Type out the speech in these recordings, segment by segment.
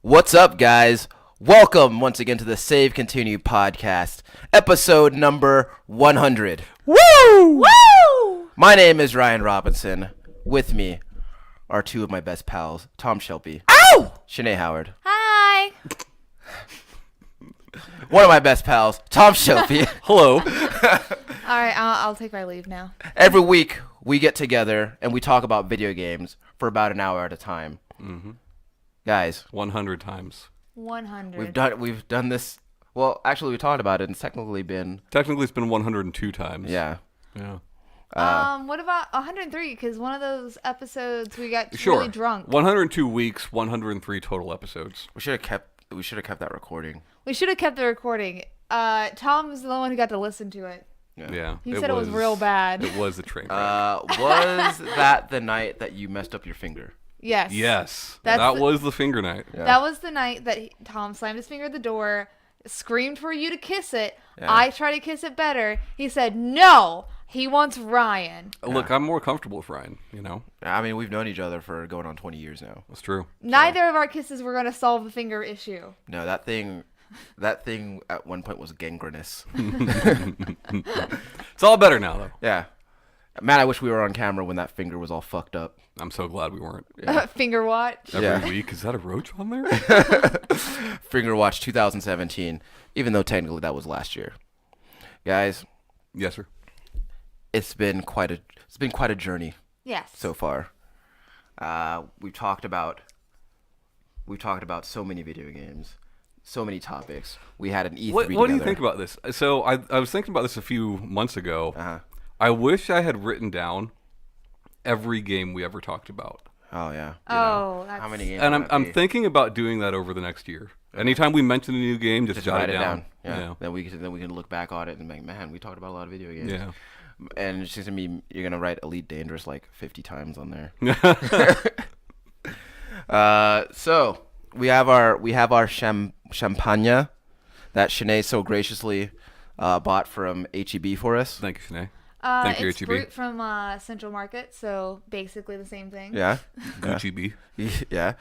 What's up, guys? Welcome once again to the Save Continue podcast, episode number 100. Woo! Woo! My name is Ryan Robinson. With me are two of my best pals, Tom Shelby. Ow! Shanee Howard. Hi. One of my best pals, Tom Shelby. Hello. All right, I'll take my leave now. Every week, we get together and we talk about video games for about an hour at a time. Mm-hmm. Guys, 100 times. 100. we've done this. Well, actually, we talked about it, and it's technically been. Technically, it's been 102 times. Yeah. Yeah. What about 103? Because one of those episodes we got Sure. really drunk. 102 weeks, 103 total episodes. We should have kept that recording. We should have kept the recording. Tom was the one who got to listen to it. Yeah. He said it was real bad. It was a train wreck. Was that the night that you messed up your finger? Yes. Yes. That's That was the finger night. Yeah. That was the night that Tom slammed his finger at the door, screamed for you to kiss it. Yeah. I tried to kiss it better. He said no. He wants Ryan. Look, I'm more comfortable with Ryan, you know? I mean, we've known each other for going on 20 years now. That's true. Neither of our kisses were going to solve the finger issue. No, that thing at one point was gangrenous. It's all better now, though. Yeah. Man, I wish we were on camera when that finger was all fucked up. I'm so glad we weren't. Finger watch. Every week. Is that a roach on there? Finger Watch 2017, even though technically that was last year. Guys, Yes, sir. it's been quite a journey Yes. so far. We've talked about so many video games, so many topics. We had an E3 What do you together. think about this? So I was thinking about this a few months ago. Uh-huh. I wish I had written down every game we ever talked about. Oh yeah. That's... How many games? And would that I'm be? thinking about doing that over the next year. Anytime we mention a new game, just jot write it down. Yeah. Yeah. Then we can look back on it and be like, man, we talked about a lot of video games. Yeah. And it seems to me you're gonna write Elite Dangerous like 50 times on there. So we have our champagne that Shanee so graciously bought from HEB for us. Thank you, Shanee. Thank you, it's HEB. fruit from Central Market, so basically the same thing. Yeah. Gucci B. Yeah.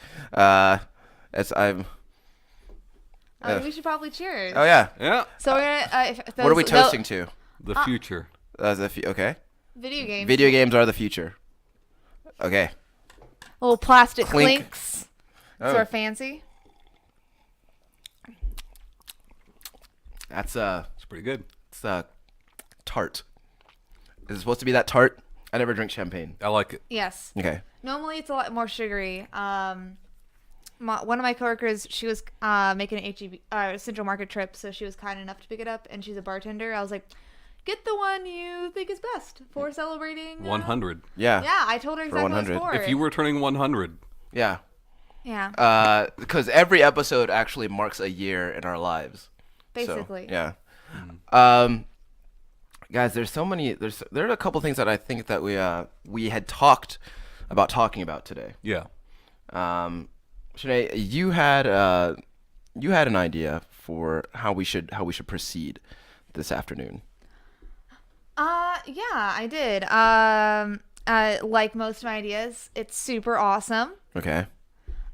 We should probably cheers. Oh yeah. Yeah. So we're gonna. What are we toasting to? The future. Okay. Video games. Video games are the future. Okay. Little plastic Clink. clinks. Oh. So we're fancy. That's It's pretty good. it's tart. Is it supposed to be that tart? I never drink champagne. I like it. Yes. Okay. Normally it's a lot more sugary. One of my coworkers, she was making an HEB Central Market trip, so she was kind enough to pick it up, and she's a bartender. I was like, get the one you think is best for celebrating 100. Yeah. Yeah, I told her exactly what 100. it's for. If you were turning 100, Yeah. Yeah, Because every episode actually marks a year in our lives. basically. So, yeah. Guys, there are a couple things that I think that we had talked about talking about today. yeah. Shanee, you had an idea for how we should proceed this afternoon. Yeah, I did. Like most of my ideas, it's super awesome. Okay.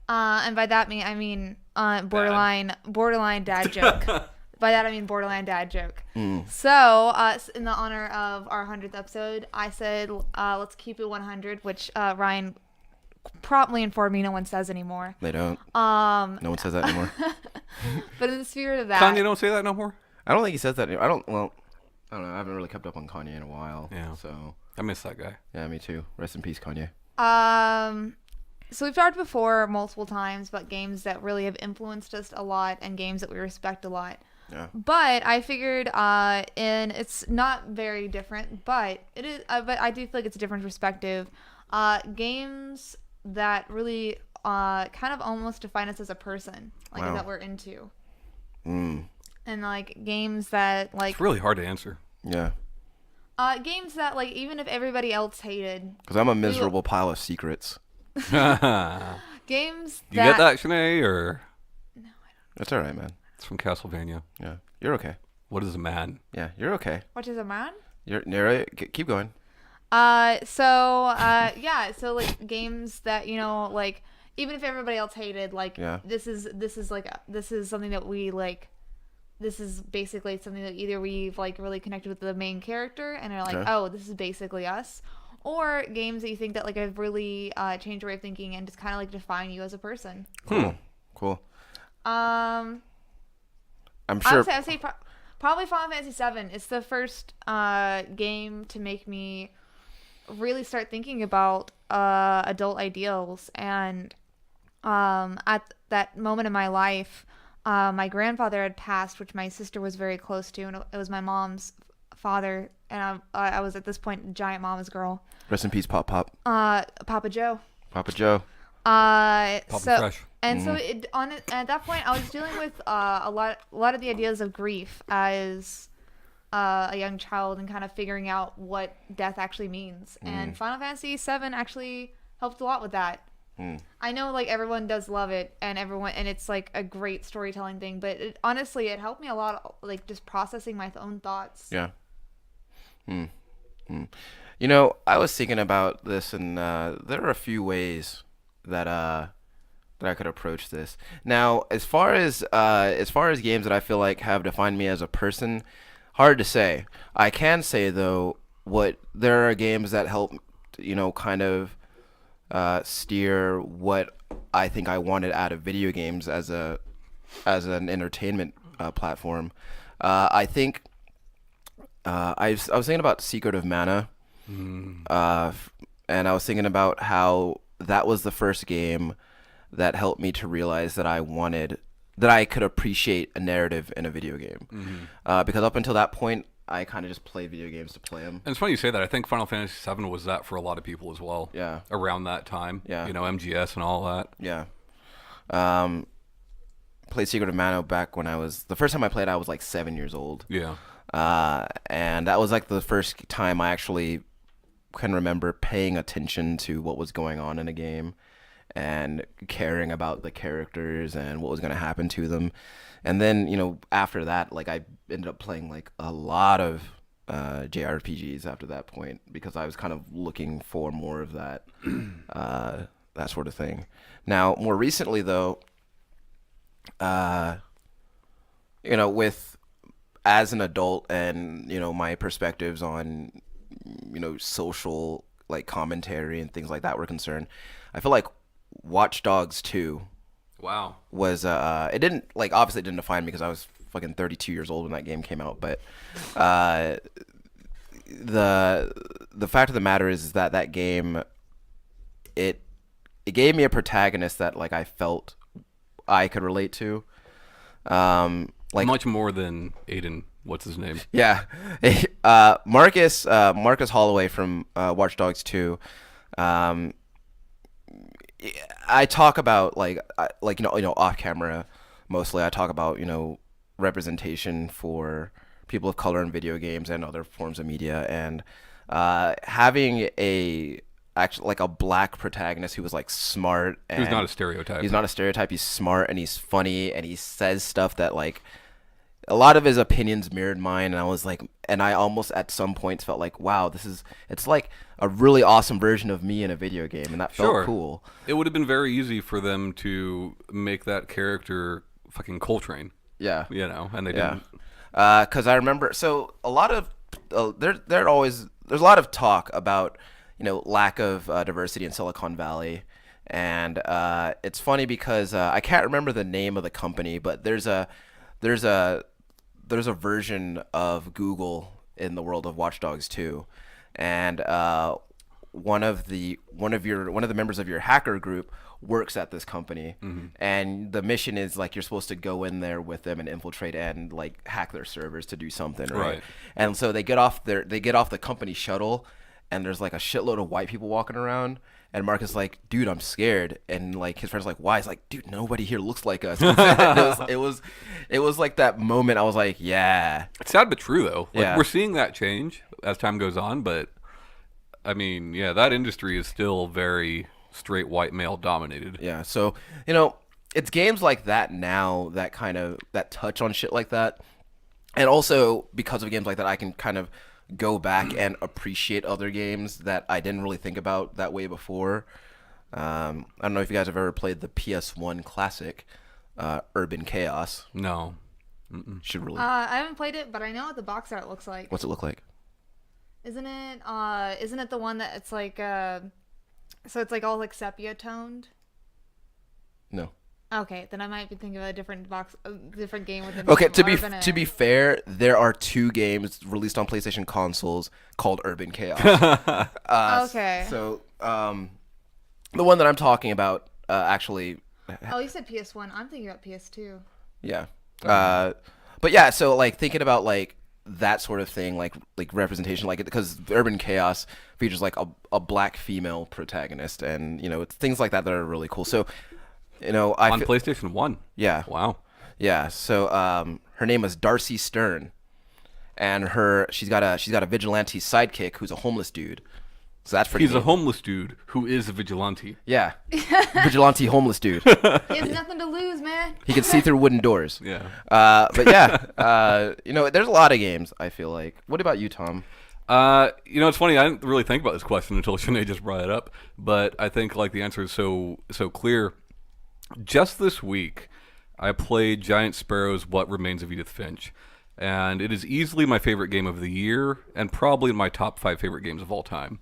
And by that I mean borderline dad joke. By that I mean borderline dad joke. So, in the honor of our 100th episode, I said let's keep it 100, which Ryan promptly informed me no one says anymore. They don't. No one says that anymore. But in the spirit of that, Kanye don't say that no more? I don't think he says that anymore. I don't know. I haven't really kept up on Kanye in a while. Yeah. So, I miss that guy. yeah, me too. Rest in peace, Kanye. so we've talked before multiple times about games that really have influenced us a lot and games that we respect a lot. Yeah. But I figured, and it's not very different, but it is. But I do feel like it's a different perspective. Games that really kind of almost define us as a person, like Wow. that we're into, Mm. and like games that like It's really hard to answer. Yeah. games that like even if everybody else hated, Because I'm a miserable pile of secrets. You games get that, Shanee, or That's all right, man. it's from Castlevania? Yeah. You're okay. What is a man? Yeah. You're okay. What is a man? You're keep going. So like games that, like even if everybody else hated, like this is something that we like. This is basically something that either we've like really connected with the main character and are like, oh, this is basically us, or games that you think that like have really changed your way of thinking and just kind of like define you as a person. Cool. I'm sure. I would say probably Final Fantasy VII. It's the first game to make me really start thinking about adult ideals, and at that moment in my life. My grandfather had passed, which my sister was very close to, and it was my mom's father, and I was at this point a giant mama's girl. Rest in peace, Pop. Papa Joe. Papa Joe. Fresh. And so at that point, I was dealing with a lot of the ideas of grief as a young child, and kind of figuring out what death actually means. And Final Fantasy VII actually helped a lot with that. I know like everyone does love it, and it's like a great storytelling thing, but honestly it helped me a lot, like just processing my own thoughts. Yeah. You know, I was thinking about this, and there are a few ways that I could approach this. Now, as far as games that I feel like have defined me as a person, hard to say. I can say though, there are games that help, you know, kind of steer what I think I wanted out of video games as an entertainment platform. I think I was thinking about Secret of Mana, and I was thinking about how that was the first game that helped me to realize that I could appreciate a narrative in a video game, because up until that point, I kind of just play video games to play them. And it's funny you say that. I think Final Fantasy VII was that for a lot of people as well. Yeah. Around that time. Yeah. You know, MGS and all that. Yeah. Played Secret of Mana back when the first time I played, I was like 7 years old. Yeah. And that was like the first time I actually can remember paying attention to what was going on in a game and caring about the characters and what was going to happen to them. And then, you know, after that, like I ended up playing like a lot of JRPGs after that point, because I was kind of looking for more of that, that sort of thing. Now, more recently though, you know, as an adult and, you know, my perspectives on, you know, social like commentary and things like that were concerned, I feel like Watch Dogs 2 was it didn't like obviously it didn't define me because I was fucking 32 years old when that game came out, but the fact of the matter is that game it gave me a protagonist that like I felt I could relate to, like much more than Aiden. What's his name? Yeah, Marcus Holloway from Watch Dogs 2. I talk about like you know off camera mostly. I talk about, you know, representation for people of color in video games and other forms of media, and having actually like a black protagonist who was like smart and He's not a stereotype. He's not a stereotype. He's smart and he's funny and he says stuff that like a lot of his opinions mirrored mine, and I was like, and I almost at some points felt like, wow, it's like a really awesome version of me in a video game, and that felt cool. It would have been very easy for them to make that character fucking Coltrane. Yeah. You know, and they didn't. Because I remember, so a lot of, there's a lot of talk about, you know, lack of diversity in Silicon Valley. And it's funny because I can't remember the name of the company, but there's a version of Google in the world of Watch Dogs 2, and one of the members of your hacker group works at this company, and the mission is like you're supposed to go in there with them and infiltrate and like hack their servers to do something, right? And so they get off the company shuttle, and there's like a shitload of white people walking around. And Mark is like, dude, I'm scared. And like his friend's like, why? He's like, dude, nobody here looks like us. It was like that moment. I was like, yeah. It's sad but true though. Like, yeah. We're seeing that change as time goes on, but I mean, yeah, that industry is still very straight white male dominated. Yeah. So, you know, it's games like that now that touch on shit like that. And also because of games like that, I can kind of go back and appreciate other games that I didn't really think about that way before. I don't know if you guys have ever played the PS1 classic, Urban Chaos. No. Should really. I haven't played it, but I know what the box art looks like. What's it look like? Isn't it the one that it's like so it's like all like sepia toned? No. Okay, then I might be thinking of a different game with a Okay, name Urban in to it. be fair, there are 2 games released on PlayStation consoles called Urban Chaos. Okay. So, the one that I'm talking about, actually, Oh, you said PS1. I'm thinking about PS2. yeah. But yeah, so like thinking about like that sort of thing, like representation, like because Urban Chaos features like a black female protagonist, and it's things like that are really cool. So, On PlayStation 1. Yeah. Wow. Yeah. So her name is Darcy Stern, and she's got a vigilante sidekick who's a homeless dude. So that's pretty. He's neat. a homeless dude who is a vigilante. Yeah. Vigilante homeless dude. He has nothing to lose, man. He can see through wooden doors. Yeah. But yeah, there's a lot of games, I feel like. What about you, Tom? It's funny. I didn't really think about this question until Shanee just brought it up. But I think like the answer is so clear. Just this week, I played Giant Sparrow's What Remains of Edith Finch, and it is easily my favorite game of the year, and probably in my top 5 favorite games of all time.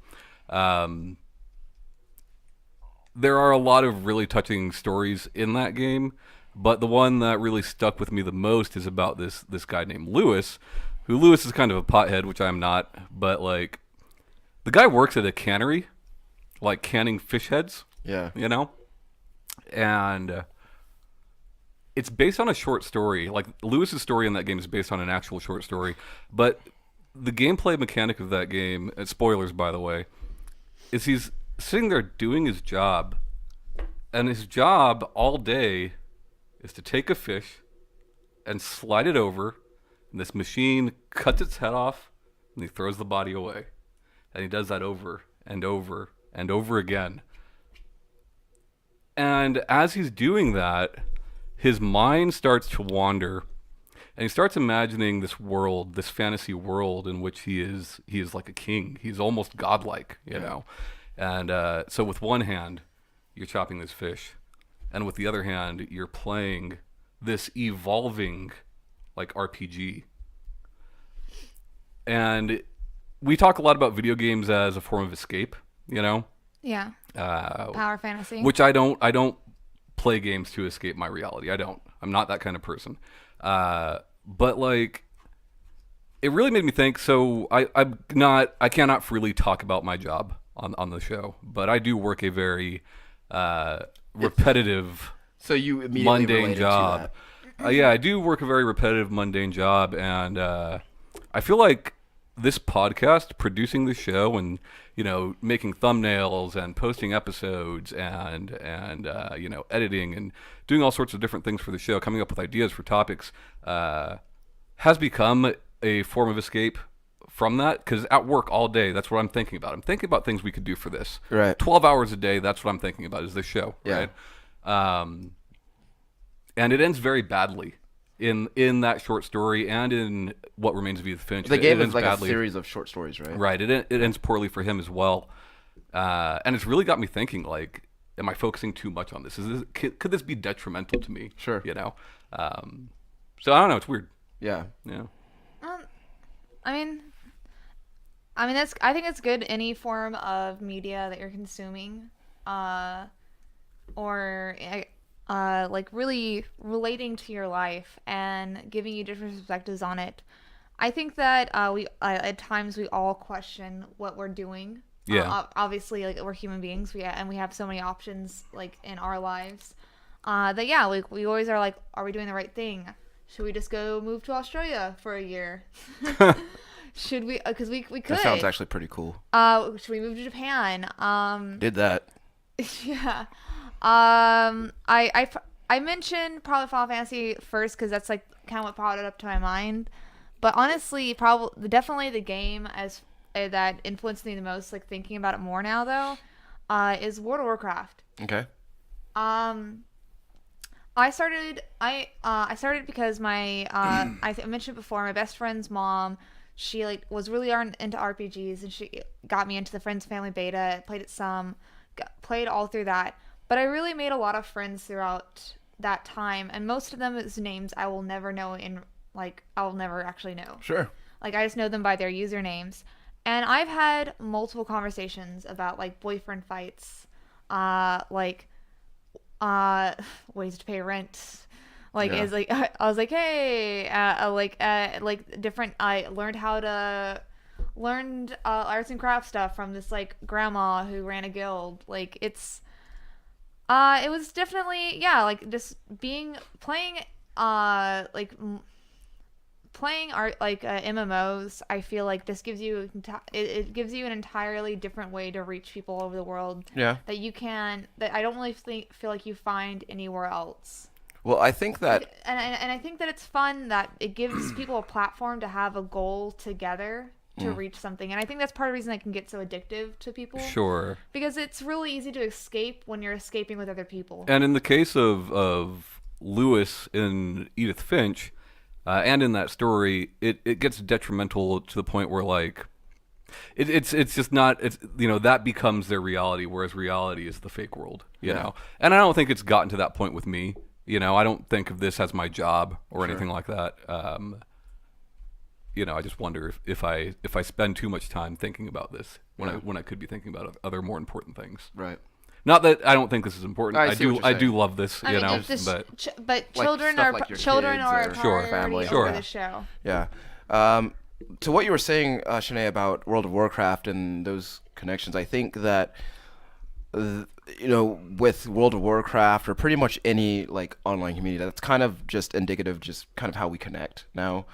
There are a lot of really touching stories in that game, but the one that really stuck with me the most is about this guy named Lewis, who Lewis is kind of a pothead, which I'm not, but like the guy works at a cannery, like canning fish heads. Yeah. And it's based on a short story. Like Lewis's story in that game is based on an actual short story, but the gameplay mechanic of that game, spoilers by the way, is he's sitting there doing his job, and his job all day is to take a fish and slide it over, and this machine cuts its head off, and he throws the body away. And he does that over and over and over again. And as he's doing that, his mind starts to wander, and he starts imagining this world, this fantasy world in which he is like a king. He's almost godlike, you know. And so with one hand, you're chopping this fish, and with the other hand, you're playing this evolving like RPG. And we talk a lot about video games as a form of escape, Yeah. Power fantasy. which I don't play games to escape my reality. I'm not that kind of person. But like, it really made me think. So I cannot freely talk about my job on the show, but I do work a very repetitive, So you immediately mundane related job. to that. Yeah, I do work a very repetitive, mundane job, and I feel like this podcast, producing the show, and making thumbnails and posting episodes, and editing and doing all sorts of different things for the show, coming up with ideas for topics, has become a form of escape from that. Because at work all day, that's what I'm thinking about. I'm thinking about things we could do for this. Right. 12 hours a day, that's what I'm thinking about, is this show. Yeah. Right. And it ends very badly in that short story and in What Remains of Edith Finch. The game it is ends like badly. a series of short stories, right? Right. It ends poorly for him as well. And it's really got me thinking, like, am I focusing too much on this? Could this be detrimental to me? Sure. So I don't know. It's weird. Yeah. Yeah. I mean, I think it's good any form of media that you're consuming, or like really relating to your life and giving you different perspectives on it. I think that at times we all question what we're doing. Yeah. Obviously, like, we're human beings, we have so many options like in our lives. That yeah, like we always are like, are we doing the right thing? Should we just go move to Australia for a year? Should we? Because we could. That sounds actually pretty cool. Should we move to Japan? Did that. Yeah. I mentioned probably Final Fantasy first because that's like kind of what brought it up to my mind. But honestly, definitely the game that influenced me the most, like thinking about it more now though, is World of Warcraft. Okay. I started because my I mentioned before, my best friend's mom, she like was really into RPGs, and she got me into the Friends Family beta, played it some, played all through that. But I really made a lot of friends throughout that time, and most of them is names I will never know I'll never actually know. Sure. Like, I just know them by their usernames. And I've had multiple conversations about, like, boyfriend fights, ways to pay rent. Like, Yeah. is like, I was like, hey, different, I learned arts and crafts stuff from this, like, grandma who ran a guild. Like, it was definitely, yeah, like, just playing art, like, MMOs, I feel like this gives you it gives you an entirely different way to reach people over the world. Yeah. That I don't really feel like you find anywhere else. Well, I think that And I think that it's fun that it gives people a platform to have a goal together to reach something. And I think that's part of the reason I can get so addictive to people. Sure. Because it's really easy to escape when you're escaping with other people. And in the case of Lewis and Edith Finch, and in that story, it gets detrimental to the point where, like, it's just not, that becomes their reality, whereas reality is the fake world, you know. And I don't think it's gotten to that point with me. I don't think of this as my job or anything like that. I just wonder if I spend too much time thinking about this when I could be thinking about other more important things. right. Not that I don't think this is important. I see what you're I saying. do love this, I mean, but but Like children stuff are like your children kids are or a Sure. priority family. over Sure. the show. Yeah. To what you were saying, Shanee, about World of Warcraft and those connections, I think that with World of Warcraft or pretty much any like online community, that's kind of just indicative, just kind of how we connect now.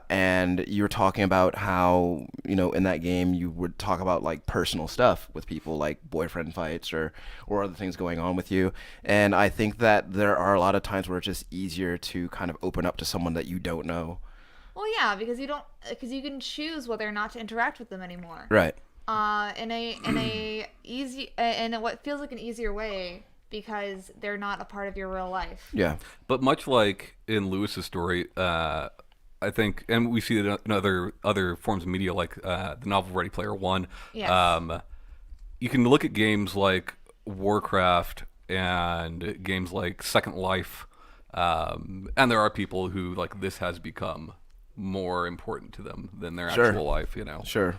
And you were talking about how, in that game you would talk about like personal stuff with people, like boyfriend fights or other things going on with you. And I think that there are a lot of times where it's just easier to kind of open up to someone that you don't know. Well, yeah, because you can choose whether or not to interact with them anymore. Right. In what feels like an easier way, because they're not a part of your real life. Yeah. But much like in Lewis's story, I think, and we see it in other forms of media, like the novel Ready Player One. Yes. You can look at games like Warcraft and games like Second Life, and there are people who, like, this has become more important to them than their Sure. actual life. Sure.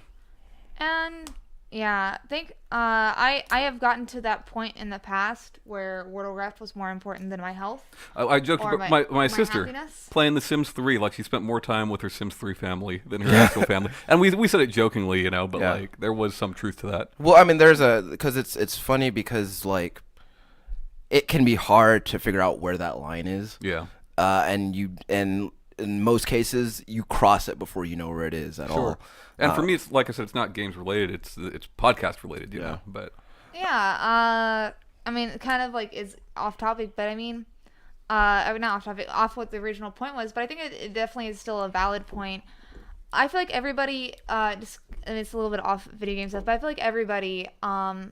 And yeah, I think I have gotten to that point in the past where World of Warcraft was more important than my health. I joked Or about my my sister happiness. playing The Sims 3. Like, she spent more time with her Sims 3 family than her actual family. And we said it jokingly, but Yeah. like, there was some truth to that. Well, I mean, because it's funny because like it can be hard to figure out where that line is. Yeah. And in most cases you cross it before you know where it is at all. And for me, it's like I said, it's not games related. It's podcast related, you know. But Yeah. I mean, it kind of like is off topic, but I mean, not off topic, off what the original point was, but I think it definitely is still a valid point. I feel like everybody, and it's a little bit off video game stuff, but I feel like everybody, and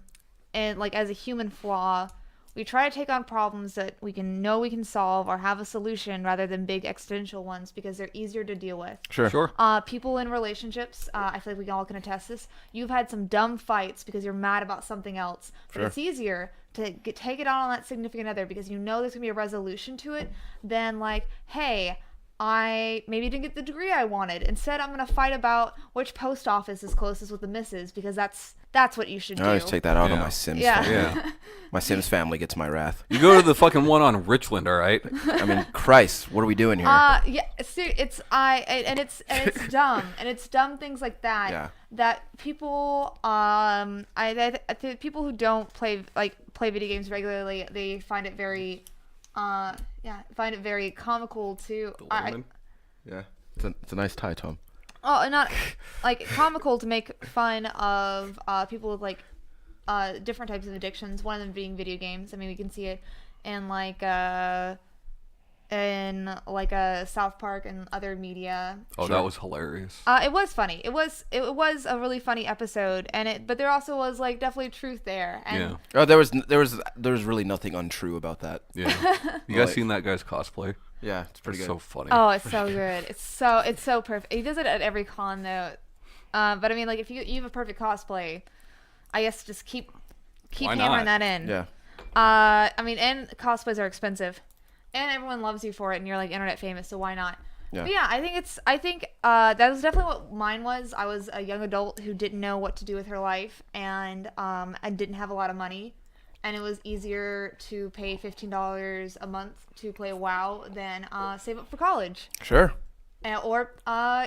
like as a human flaw, we try to take on problems that we can solve or have a solution rather than big existential ones because they're easier to deal with. sure. People in relationships, I feel like we all can attest this. You've had some dumb fights because you're mad about something else, but it's easier to take it out on that significant other because you know there's gonna be a resolution to it than like, hey, I maybe didn't get the degree I wanted. Instead, I'm gonna fight about which post office is closest with the missus because that's what you should do. I always take that out on Yeah. my Sims Yeah. family. Yeah. My Sims family gets my wrath. You go to the fucking one on Richland, all right? I mean, Christ, what are we doing here? Yeah, it's dumb, and it's dumb things like that Yeah. that people I think people who don't play video games regularly, they find it very find it very comical to Yeah. It's a nice tie, Tom. oh, not like comical to make fun of people with like different types of addictions, one of them being video games. I mean, we can see it in like South Park and other media. Oh, that was hilarious. It was funny. It was a really funny episode, but there also was like definitely truth there. And Yeah. Oh, there was really nothing untrue about that. Yeah. You guys Like- seen that guy's cosplay? Yeah, it's pretty It's good. so funny. Oh, it's so good. It's so perfect. He does it at every con though. But I mean, like if you have a perfect cosplay, I guess just keep Keep Why hammering not? that in. Yeah. I mean, and cosplays are expensive, and everyone loves you for it, and you're like internet famous, so why not? Yeah. But yeah, I think that was definitely what mine was. I was a young adult who didn't know what to do with her life, and I didn't have a lot of money, and it was easier to pay $15 a month to play WoW than save up for college, Sure. or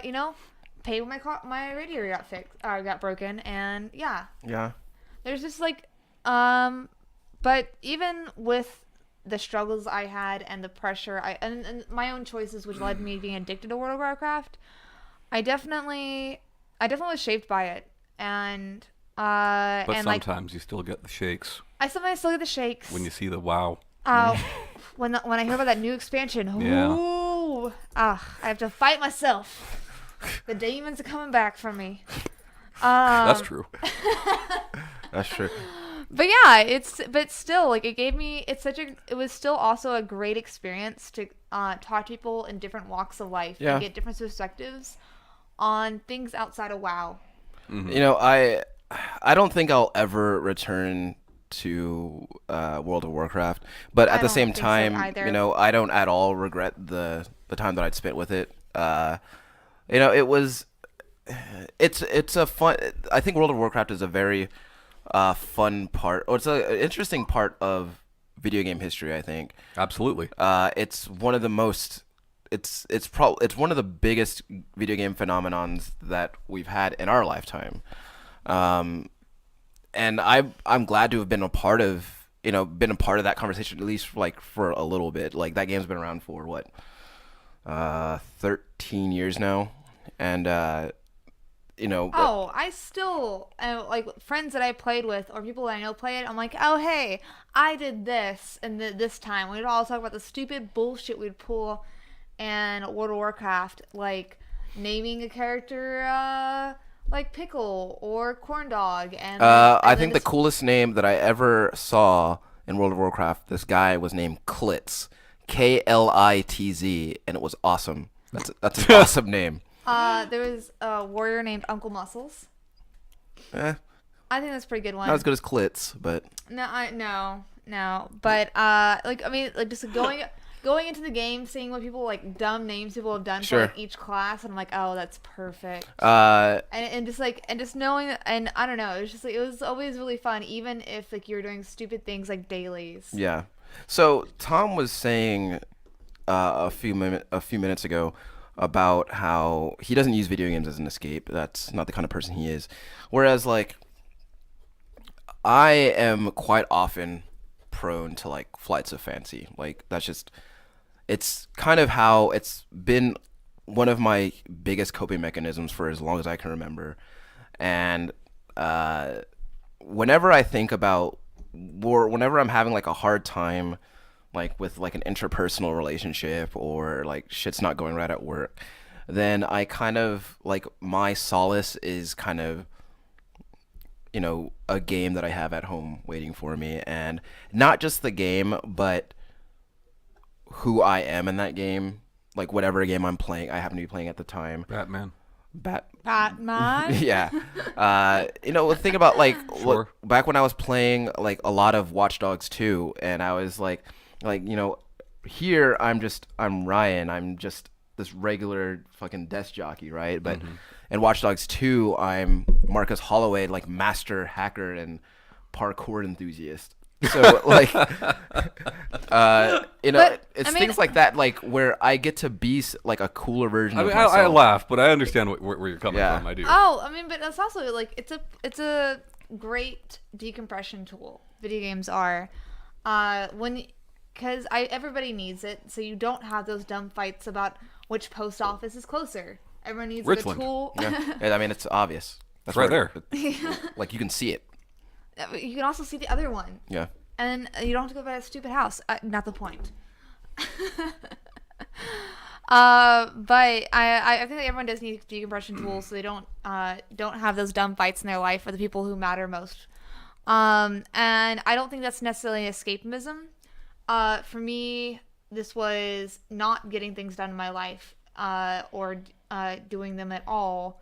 you know, pay when my radiator got fixed, got broken, and yeah, Yeah. there's just like but even with the struggles I had and the pressure and my own choices which led me being addicted to World of Warcraft, I definitely was shaped by it. And But and like sometimes you still get the shakes I sometimes still get the shakes. when you see the WoW. When I hear about that new expansion, Yeah. ooh, I have to fight myself. The demons are coming back for me. That's true. That's true. But yeah, but still, like, it was still also a great experience to talk to people in different walks of life Yeah. and get different perspectives on things outside of WoW. You know, I don't think I'll ever return to World of Warcraft, but I at the don't same think so time, either. you know, I don't at all regret the time that I'd spent with it. You know, it's a fun. I think World of Warcraft is a very fun part, or it's an interesting part of video game history. I think Absolutely. it's one of the most. It's one of the biggest video game phenomenons that we've had in our lifetime. And I'm glad to have been a part of that conversation, at least like for a little bit. Like that game's been around for what 13 years now, and you know. Oh, I still like friends that I played with or people that I know play it. I'm like, oh hey, I did this and this time. We'd all talk about the stupid bullshit we'd pull in World of Warcraft, like naming a character like Pickle or Corn Dog, and I think the coolest name that I ever saw in World of Warcraft, this guy was named Klitz, Klitz, and it was awesome. That's an awesome name. there was a warrior named Uncle Muscles. Eh, I think that's a pretty good one. not as good as Klitz, but No. But like I mean, like just going into the game, seeing what people like dumb names people have done Sure. for like each class, and I'm like, oh, that's perfect. uh, And just knowing, and I don't know, it was just like it was always really fun, even if like you're doing stupid things like dailies. yeah. So Tom was saying a few minutes ago about how he doesn't use video games as an escape. That's not the kind of person he is. Whereas like I am quite often prone to like flights of fancy. Like that's just it's kind of how it's been one of my biggest coping mechanisms for as long as I can remember. And whenever I think about whenever I'm having like a hard time like with like an interpersonal relationship or like shit's not going right at work, then I kind of like my solace is kind of a game that I have at home waiting for me, and not just the game, but who I am in that game. Like whatever game I'm playing, I happen to be playing at the time. Batman. Batman. Yeah. Think about like Sure. back when I was playing like a lot of Watch Dogs 2, and I was like, here I'm Ryan. I'm just this regular fucking desk jockey, right? But in Watch Dogs 2, I'm Marcus Holloway, like master hacker and parkour enthusiast. So like, But, it's I mean- things like that, like where I get to be like a cooler version I of mean, myself. I laugh, but I understand where you're coming Yeah. from. I do. Oh, I mean, but it's also like it's a great decompression tool. Video games are, because everybody needs it, so you don't have those dumb fights about which post office is closer. Everyone needs like, a Richland. tool. Yeah. I mean, it's obvious. That's right where- there. Like you can see it. You can also see the other one, Yeah. and you don't have to go by a stupid house. Not the point. But I think that everyone does need decompression tools, so they don't have those dumb fights in their life for the people who matter most. And I don't think that's necessarily escapism. For me, this was not getting things done in my life, or doing them at all.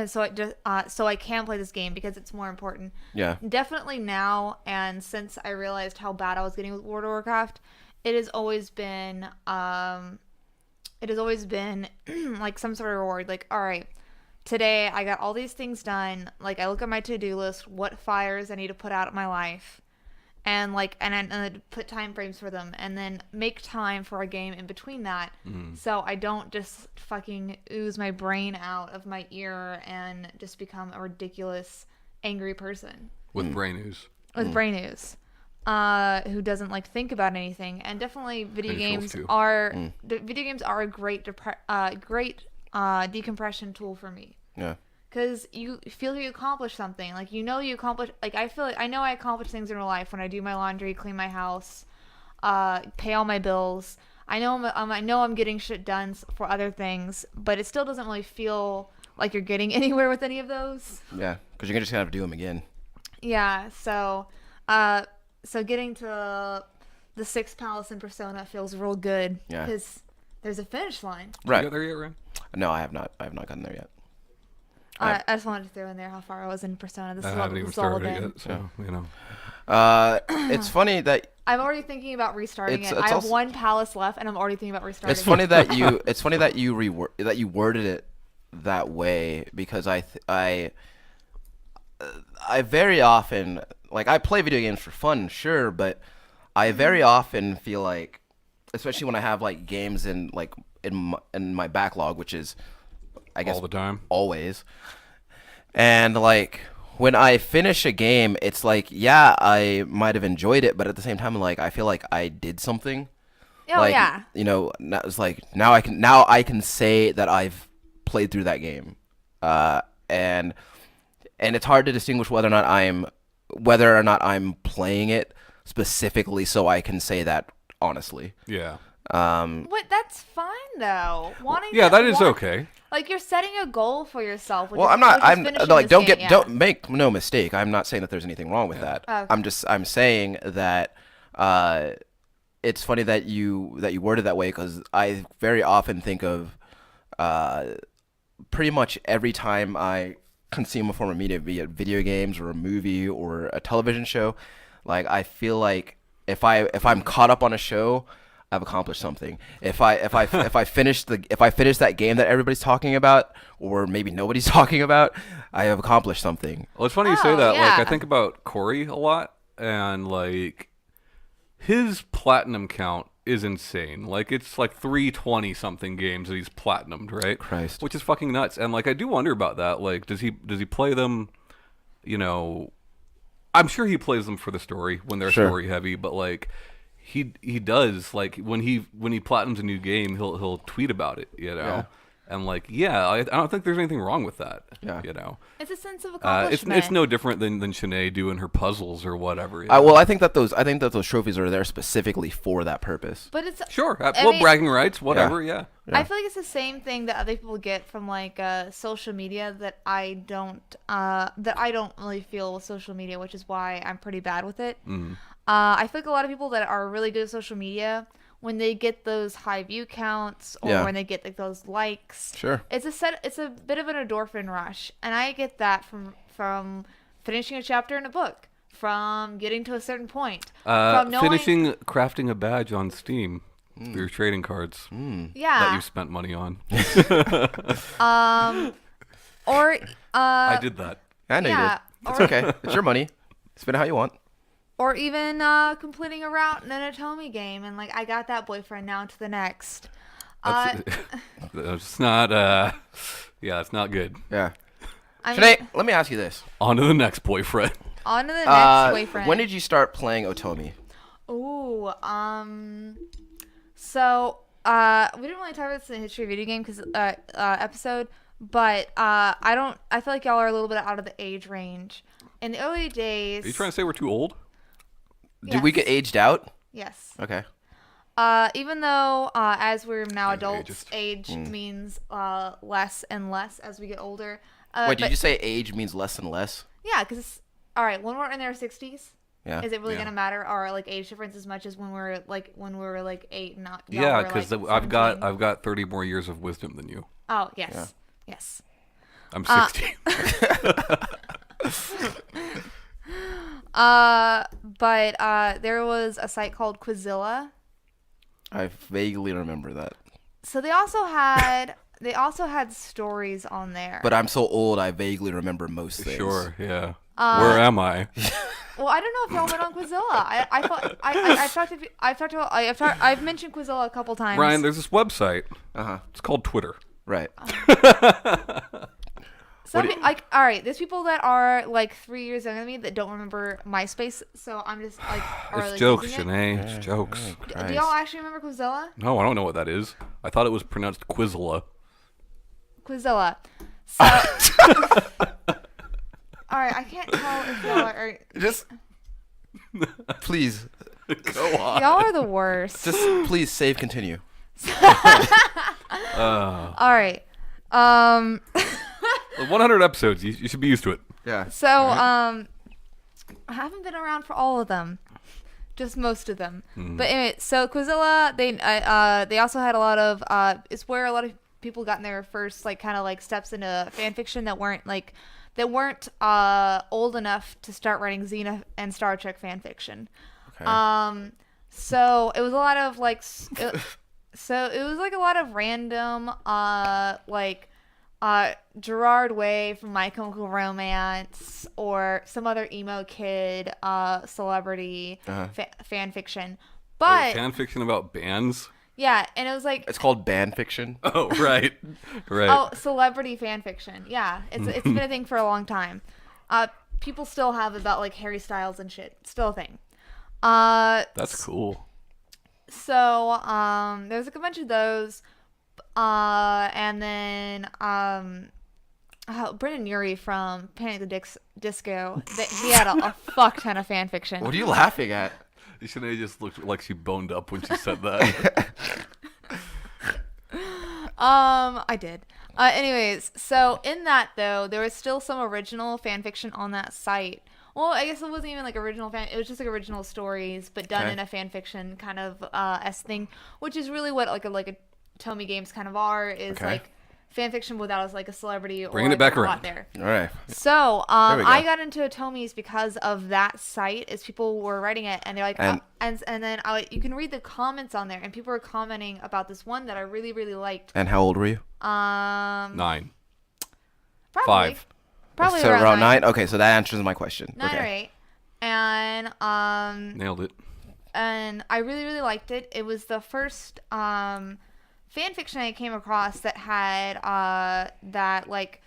so I can play this game because it's more important. Yeah. Definitely now, and since I realized how bad I was getting with World of Warcraft, it has always been like some sort of reward. Like, all right, today I got all these things done. Like, I look at my to-do list, what fires I need to put out of my life, and I put time frames for them, and then make time for a game in between that, so I don't just fucking ooze my brain out of my ear and just become a ridiculous angry person With brain ooze. with brain ooze. Who doesn't like think about anything, and definitely video And games feels too. are video games are a great decompression tool for me. Yeah. Because you feel you accomplish something. Like, you accomplish. Like, I feel like I know I accomplish things in real life when I do my laundry, clean my house, pay all my bills. I know I'm getting shit done for other things, but it still doesn't really feel like you're getting anywhere with any of those. Yeah. Because you're just gonna have to do them again. Yeah. So getting to the 6th palace in Persona feels real good. Yeah. Because there's a finish line. Right. You got there yet, Ryan? No, I have not. I have not gotten there yet. I just wanted to throw in there how far I was in Persona. This I is all, haven't even this is all started been. it yet, so, you know. It's funny that I'm already thinking about restarting It's it. I have also- one palace left, and I'm already thinking about restarting. it's funny that you worded it that way, because I very often, like, I play video games for fun, sure, but I very often feel like, especially when I have like games in my backlog, which is, I guess, All the time. always. And like when I finish a game, it's like, yeah, I might have enjoyed it, but at the same time, like, I feel like I did something. Oh Like, yeah. you know, it's like now I can say that I've played through that game, and it's hard to distinguish whether or not I'm playing it specifically so I can say that honestly. Yeah. What? That's fine though. Wanting. Yeah, that is want- okay. Like, you're setting a goal for yourself. Well, I'm finishing like, this game, yeah. don't make no mistake. I'm not saying that there's anything wrong with that. Oh, okay. I'm saying that it's funny that you worded that way, because I very often think of pretty much every time I consume a form of media, be it video games or a movie or a television show, like, I feel like if I'm caught up on a show, I've accomplished something. If I finish that game that everybody's talking about, or maybe nobody's talking about, I have accomplished something. Well, it's funny you say Oh, that. Like, yeah. I think about Corey a lot, and like his platinum count is insane. Like, it's like 320 something games that he's platinumed, right? Christ. Which is fucking nuts. And like, I do wonder about that. Like, does he play them? You know, I'm sure he plays them for the story when they're Sure. story heavy, but like. He does, like, when he platinums a new game, he'll tweet about it, you know. Yeah. And like, yeah, I don't think there's anything wrong with that. Yeah. You know. It's a sense of It's accomplishment. no different than Shanee doing her puzzles or whatever. you I know? think that those trophies are there specifically for that purpose. But it's Sure. I Well, mean, bragging rights, whatever. Yeah. I feel like it's the same thing that other people get from like social media that I don't really feel with social media, which is why I'm pretty bad with it. I feel like a lot of people that are really good at social media, when they get those high view counts or Yeah. when they get like those likes, Sure. it's a bit of an endorphin rush, and I get that from finishing a chapter in a book, from getting to a certain point, from knowing, Finishing crafting a badge on Steam for your trading cards that yeah, you spent money on. or I did that. I know yeah, you did. It's or- okay. It's your money. Spend it how you want. Or even completing a route in an Atomi game, and like, I got that boyfriend, now to the next. It's not. Yeah, it's not good. Yeah. I mean, Shanee, let me ask you this. On to the next boyfriend. on to the next boyfriend. When did you start playing Otomi? Ooh, so we didn't really talk about this in the history of video game episode, but I feel like y'all are a little bit out of the age range. In the early days. Are you trying to say we're too old? Did we Yes. get aged out? Yes. Okay. Even though as we're now Yeah, adults, ageist. age means less and less as we get older. Wait, did but- you say age means less and less? Yeah, because all right, when we're in our 60s, Yeah. is it really Yeah. gonna matter our like age difference as much as when we were like 8 and not? Yeah, because because I've got 30 more years of wisdom than you. Oh yes, yes. I'm 60. But there was a site called Quizilla. I vaguely remember that. So they also had stories on there. But I'm so old, I vaguely remember most things. Sure, yeah. Where am I? Well, I don't know if y'all went on Quizilla. I've mentioned Quizilla a couple times. Ryan, there's this website. Uh-huh. It's called Twitter. Right. All right, there's people that are like 3 years younger than me that don't remember MySpace, so I'm just like, It's jokes, Shanee. It's jokes. Do y'all actually remember Quizilla? No, I don't know what that is. I thought it was pronounced Quizilla. Quizilla. So, all right, I can't tell if y'all are. Just please, Go on. Y'all are the worst. just please save continue. All right. 100 episodes. You should be used to it. Yeah. So, I haven't been around for all of them, just most of them. But anyway, so Quizilla, they also had a lot of it's where a lot of people got in their first like kind of like steps into fan fiction that weren't old enough to start writing Xena and Star Trek fan fiction. Okay. So it was a lot of like so it was like a lot of random Gerard Way from My Chemical Romance or some other emo kid celebrity fan fiction. But Fan fiction about bands? yeah, and it was like It's called ban fiction. Oh, right. Right. oh, celebrity fan fiction. Yeah, it's been a thing for a long time. People still have about like Harry Styles and shit. Still a thing. That's cool. So there's like a bunch of those. And then Brendan Urie from Panic! At the Disco, he had a fuck ton of fan fiction. What are you laughing at? Shanee just looked like she boned up when she said that. I did. Anyways, so in that though, there was still some original fan fiction on that site. Well, I guess it wasn't even like original fan. It was just like original stories, but done in a fan fiction kind of thing, which is really what like a Tomy games kind of are. Is like fan fiction without like a celebrity or Bringing like it back a around. plot there. All right. So we go. I got into Tomies because of that site. Is people were writing it and they're like, and then you can read the comments on there, and people were commenting about this one that I really really liked. And how old were you? 9. Probably, 5. Probably So around 9. Okay, so that answers my question. 9 or 8. And Nailed it. and I really really liked it. It was the first fan fiction I came across that had that like,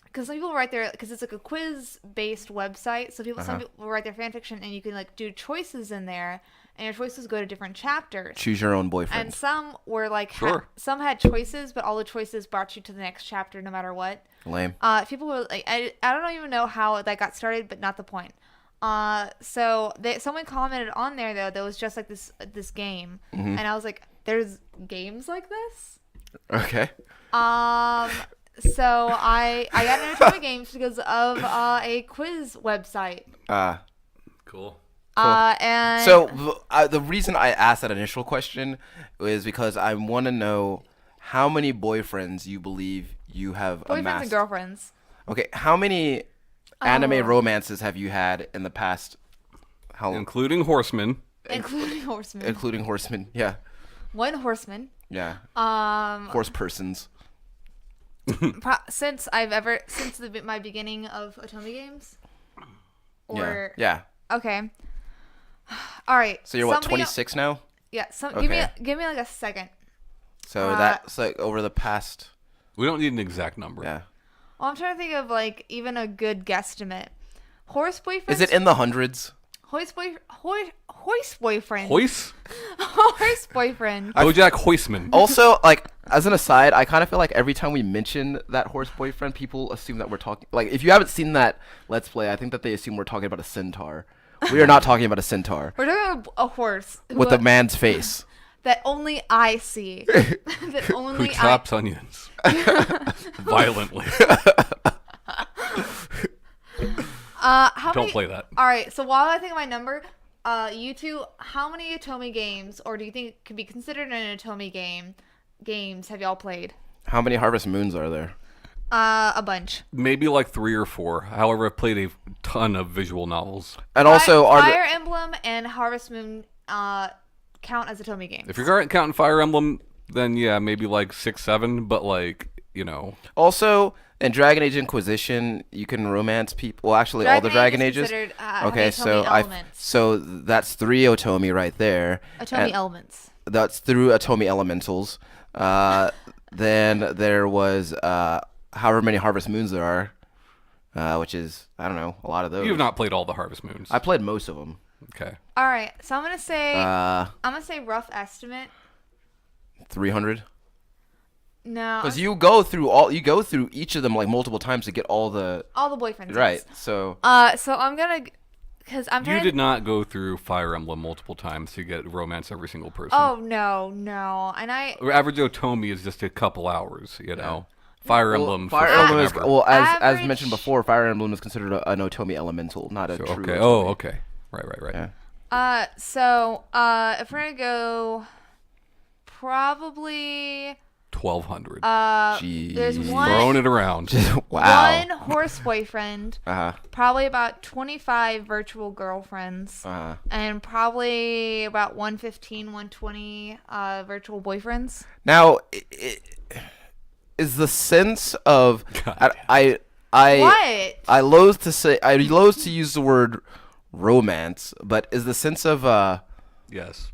because some people write their, because it's like a quiz based website, so some people write their fan fiction and you can like do choices in there, and your choices go to different chapters. Choose your own boyfriend. And some were like some had choices, but all the choices brought you to the next chapter no matter what. Lame. People were like, I don't even know how that got started, but not the point. So someone commented on there though that was just like this game, and I was like, there's games like this. Okay. So I got into Tomy games because of a quiz website. Cool. And So the reason I asked that initial question is because I want to know how many boyfriends you believe you have boyfriends amassed. and girlfriends. Okay, how many anime romances have you had in the past? How Including Horsemen. Including Horsemen. Including Horsemen, yeah. One Horseman. Yeah. Horse persons. Since my beginning of Tomy games. Or yeah. Okay. All right. So you're what, 26 now? Yeah. Okay. Give me like a second. So that's like over the past. We don't need an exact number. Yeah. Well, I'm trying to think of like even a good guesstimate. Horse boyfriend. Is it in the hundreds? Hoist boyfriend. Hoist? Horse boyfriend. Bojack Horseman. Also, like, as an aside, I kind of feel like every time we mention that horse boyfriend, people assume that we're talking. Like, if you haven't seen that Let's Play, I think that they assume we're talking about a centaur. We are not talking about a centaur. We're talking about a horse With a man's face. that only I see. That only Who chops onions violently. Don't play that. All right. So while I think of my number, you two, how many Tomy games, or do you think could be considered an Tomy games have y'all played? How many Harvest Moons are there? A bunch. Maybe like 3 or 4. However, I've played a ton of visual novels. And also, Fire Emblem and Harvest Moon count as Otome games. If you're counting Fire Emblem, then yeah, maybe like 6, 7. But like, Also, in Dragon Age Inquisition, you can romance people. Well, actually, all the Dragon Ages. Okay, so that's 3 Otome right there. Otome elements. That's through Otome elementals. Then there was however many Harvest Moons there are, which is, I don't know, a lot of those. You have not played all the Harvest Moons. I played most of them. Okay. All right, so I'm gonna say rough estimate. 300. No, because you go through each of them like multiple times to get all the boyfriends. Right. So. So I'm gonna. Because I'm trying You did not go through Fire Emblem multiple times to get romance every single person. Oh no, and average Otome is just a couple hours, Fire Emblem. Fire Emblem is as Average- mentioned before. Fire Emblem is considered an Otome elemental, not a true. Okay. Otome. Oh, okay. Right. Yeah. So if we're gonna go, probably 1,200. Jeez. there's Throwing it around. Wow. one horse boyfriend, Uh-huh. probably about 25 virtual girlfriends, Uh-huh. and probably about 115, 120 virtual boyfriends. Now, is the sense of God I What? loathe to use the word romance, but is the sense of Yes.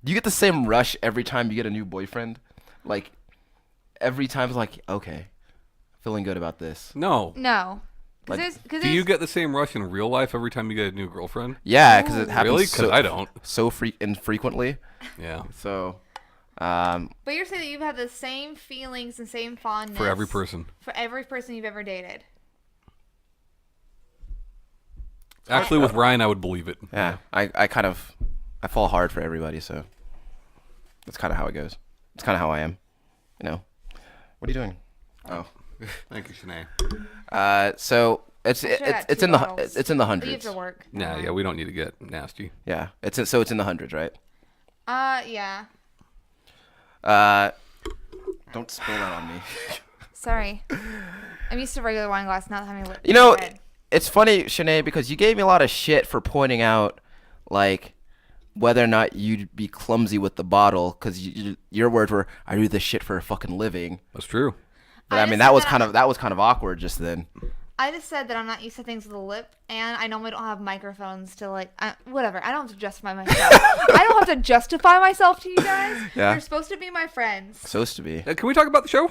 do you get the same rush every time you get a new boyfriend? Like every time it's like, okay, feeling good about this. No. No. Like, Do you get the same rush in real life every time you get a new girlfriend? Yeah, because it happens Really? Because I don't. so infrequently. Yeah. So, But you're saying that you've had the same feelings and same fondness For every person. you've ever dated. Actually, with Ryan, I would believe it. yeah, I fall hard for everybody, so that's kind of how it goes. It's kind of how I am, What are you doing? Oh, Thank you, Shanee. so it's I should've got it's two in the bottles. it's in the But you have hundreds. to work. Yeah, we don't need to get nasty. Yeah, it's in the hundreds, right? Yeah. Don't spill that on me. Sorry. I'm used to regular wine glass, not having lit. It's funny, Shanee, because you gave me a lot of shit for pointing out, like, whether or not you'd be clumsy with the bottle, because your words were, "I do this shit for a fucking living." That's true. But I mean, that was kind of awkward just then. I just said that I'm not used to things with a lip, and I normally don't have microphones to whatever. I don't have to justify myself. I don't have to justify myself to you guys. Yeah. You're supposed to be my friends. Supposed to be. Can we talk about the show?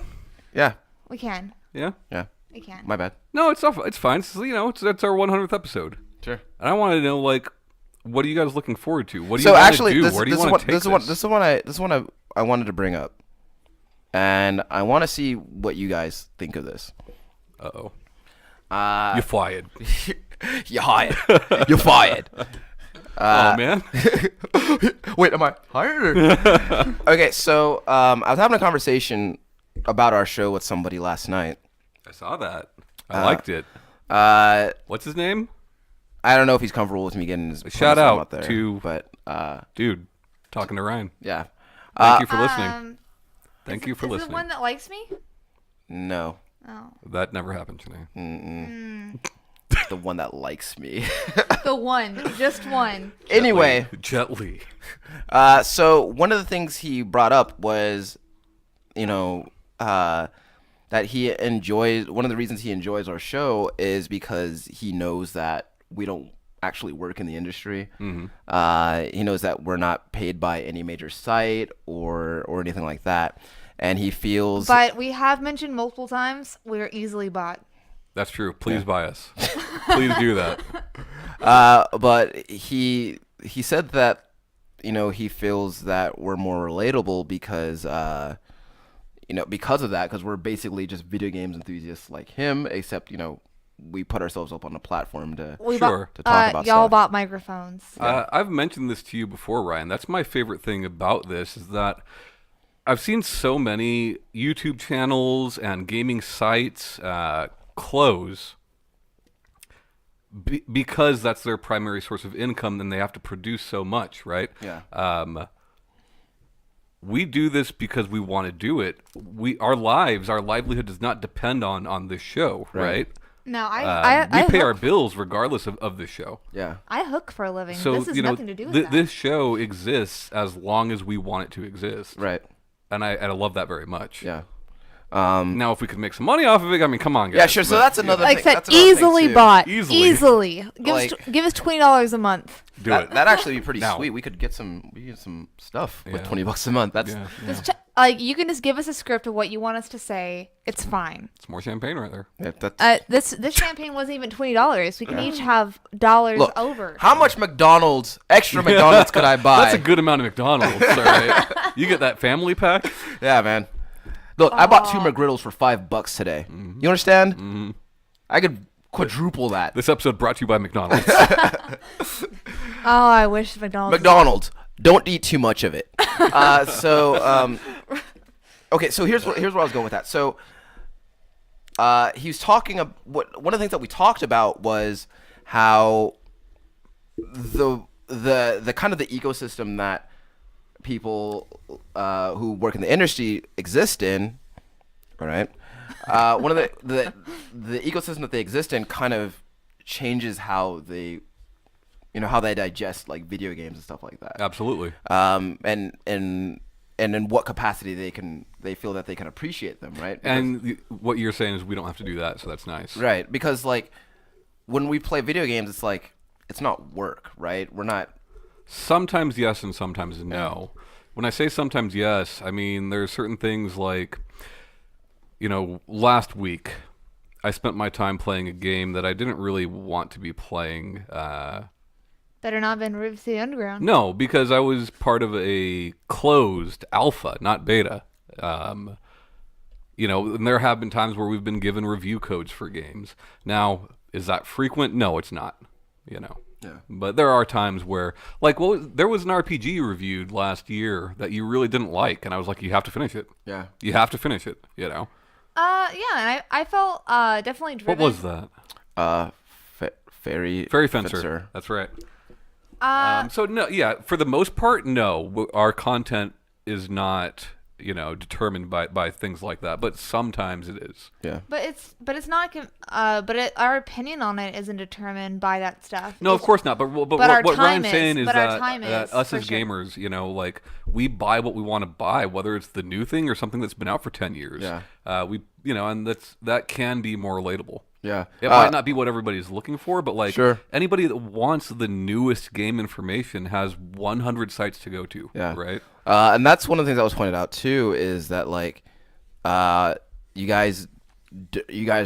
Yeah. We can. Yeah. Yeah. We can. My bad. No, it's not. It's fine. It's, it's our 100th episode. Sure. And I want to know, like, what are you guys looking forward to? What do you So want actually, to do? this Where do you is want to take this? this is one I wanted to bring up, and I want to see what you guys think of this. Uh-oh. Uh, You're fired. You're hired. You're fired. Oh, man. Wait, am I hired? Okay, so I was having a conversation about our show with somebody last night. I saw that. I liked it. What's his name? I don't know if he's comfortable with me getting his Shout name out there, to- but Dude, talking to Ryan. yeah. Thank you for listening. Thank you for Is listening. the one that likes me? No, Oh. That never happened, Shanee. the one that likes me. The one. Just one. Anyway, Jet Li. so one of the things he brought up was, that he enjoys. One of the reasons he enjoys our show is because he knows that we don't actually work in the industry. Mm-hmm. He knows that we're not paid by any major site or anything like that, and he feels. But we have mentioned multiple times we're easily bought. That's true. Please buy us. Please do that. But he said that he feels that we're more relatable because because of that, because we're basically just video games enthusiasts like him, except we put ourselves up on a platform to Sure. to talk about y'all stuff. bought microphones. I've mentioned this to you before, Ryan. That's my favorite thing about this is that I've seen so many YouTube channels and gaming sites close because that's their primary source of income, and they have to produce so much, right? Yeah. we do this because we want to do it. Our livelihood does not depend on this show, right? No, We pay our bills regardless of this show. Yeah. I hook for a living. So this has nothing to do with that. This show exists as long as we want it to exist, Right. and I love that very much. Yeah. Now, if we could make some money off of it, I mean, come on, guys. Yeah, sure. So that's another like thing. I That's said, another thing, easily too. bought. Easily. Easily. Like- Give us $20 a month. Do That, it. that'd actually be pretty Now. sweet. We could get some stuff with Yeah. $20 a month. That's Yeah. Just like you can just give us a script of what you want us to say. It's fine. It's more champagne right there. that's This champagne wasn't even $20. We can each have dollars Look, over. how much extra McDonald's could I buy? That's a good amount of McDonald's, all right? You get that family pack? Yeah, man. Look, I bought 2 McGriddles for $5 today. You understand? Mm-hmm. I could quadruple that. This episode brought to you by McDonald's. Oh, I wish McDonald's, don't eat too much of it. Okay, so here's where I was going with that. So, he was talking one of the things that we talked about was how the kind of the ecosystem that people who work in the industry exist in, all right? One of the ecosystem that they exist in kind of changes how they digest like video games and stuff like that. Absolutely. And in what capacity they feel that they can appreciate them, right? What you're saying is we don't have to do that, so that's nice. Right, because like when we play video games, it's like it's not work, right? We're not. Sometimes yes and sometimes no. When I say sometimes yes, I mean there's certain things like, last week I spent my time playing a game that I didn't really want to be playing. Better not been Roots of the Underground. No, because I was part of a closed alpha, not beta. And there have been times where we've been given review codes for games. Now, is that frequent? No, it's not. Yeah. But there are times where, like, there was an RPG reviewed last year that you really didn't like, and I was like, you have to finish it. Yeah. You have to finish it. Yeah, and I felt definitely driven. What was that? Fairy Fencer. That's right. So no, yeah, for the most part, no. Our content is not, determined by things like that. But sometimes it is. Yeah. But it's not. Our opinion on it isn't determined by that stuff. No, of course not. But what Ryan's saying is that us as gamers, like we buy what we want to buy, whether it's the new thing or something that's been out for 10 years. Yeah. And that can be more relatable. Yeah. It might not be what everybody's looking for, but like Sure. anybody that wants the newest game information has 100 sites to go to. Yeah. Right. And that's one of the things that was pointed out too, is that like, you guys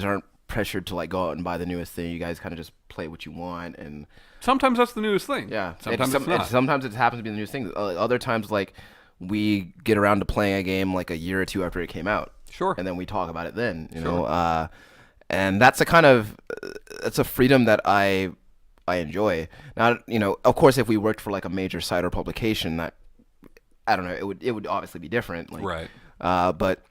aren't pressured to like go out and buy the newest thing. You guys kind of just play what you want, and Sometimes that's the newest thing. yeah, Sometimes it's not. sometimes it happens to be the newest thing. Other times, like we get around to playing a game like a year or two after it came out. Sure. And then we talk about it then, you Sure. know. And that's a freedom that I enjoy. Now, of course, if we worked for like a major site or publication, that I don't know, it would obviously be different. Like, Right. But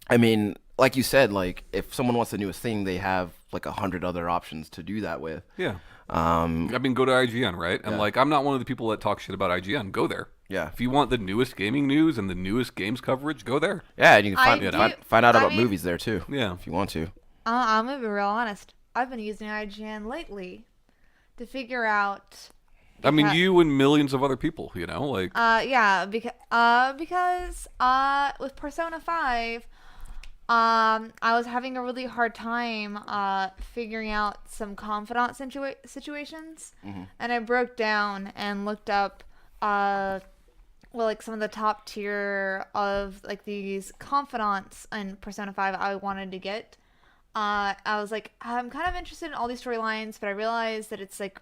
I mean, like you said, like if someone wants the newest thing, they have like 100 other options to do that with. Yeah. I mean, go to IGN, right? And Yeah. like, I'm not one of the people that talk shit about IGN. Go there. Yeah. If you want the newest gaming news and the newest games coverage, go there. Yeah, and you can find out I about mean- movies there too. Yeah. If you want to. I'm gonna be real honest. I've been using IGN lately to figure out. I mean, you and millions of other people, like. Yeah, because with Persona 5, I was having a really hard time figuring out some confidant situations, and I broke down and looked up like some of the top tier of like these confidants in Persona 5 I wanted to get. I was like, I'm kind of interested in all these storylines, but I realized that it's like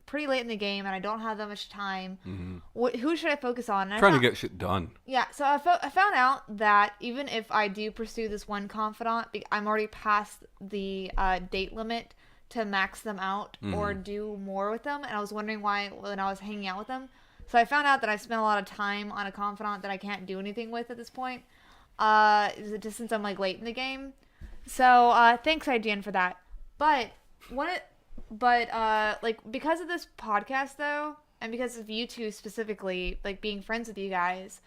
pretty late in the game and I don't have that much time. Who should I focus on? And Trying to get shit done. Yeah, so I found out that even if I do pursue this one confidant, I'm already past the date limit to max them out or do more with them. And I was wondering why when I was hanging out with them. So I found out that I've spent a lot of time on a confidant that I can't do anything with at this point, just since I'm like late in the game. So thanks IGN for that. But like because of this podcast though, and because of you two specifically, like being friends with you guys,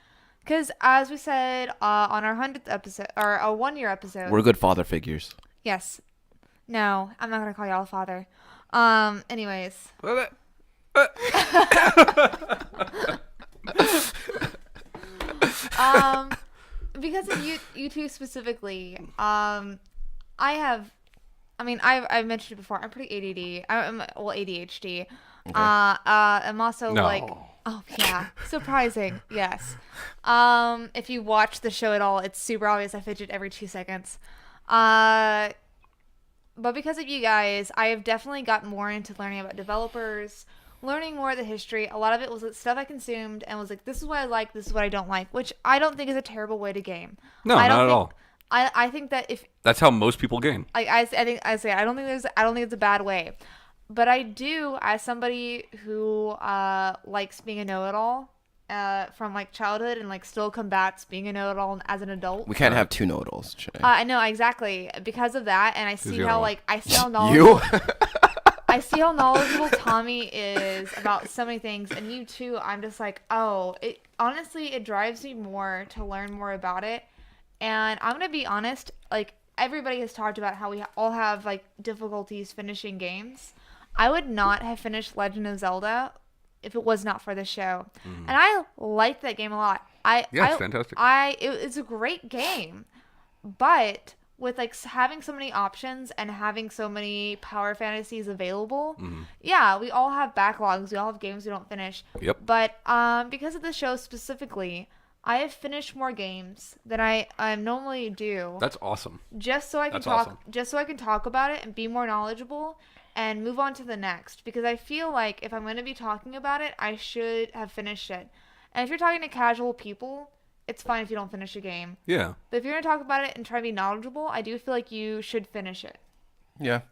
Because as we said on our 100th episode, or a 1 year episode. We're good father figures. Yes. No, I'm not going to call y'all father. Anyways. Because of you two specifically, I've mentioned it before. I'm pretty ADD. Well, ADHD. Okay. I'm also like, oh yeah, surprising. Yes. If you watch the show at all, it's super obvious. I fidget every 2 seconds. But because of you guys, I have definitely gotten more into learning about developers, learning more of the history. A lot of it was stuff I consumed and was like, this is what I like, this is what I don't like, which I don't think is a terrible way to game. No, not at all. I think that if that's how most people game. I don't think it's a bad way, but I do, as somebody who likes being a know-it-all from like childhood and like still combats being a know-it-all as an adult. We can't have two know-it-alls. I know, exactly, because of that, and I see how you. I see how knowledgeable Tommy is about so many things, and you too. I'm just like, honestly, it drives me more to learn more about it. And I'm gonna be honest, like everybody has talked about how we all have like difficulties finishing games. I would not have finished Legend of Zelda if it was not for the show, and I liked that game a lot. It's fantastic. It's a great game, but with like having so many options and having so many power fantasies available, yeah, we all have backlogs. We all have games we don't finish. Yep. But because of the show specifically, I have finished more games than I normally do. That's awesome. Just so I can talk about it and be more knowledgeable and move on to the next. Because I feel like if I'm going to be talking about it, I should have finished it. And if you're talking to casual people, it's fine if you don't finish a game. Yeah. But if you're going to talk about it and try to be knowledgeable, I do feel like you should finish it. Yeah.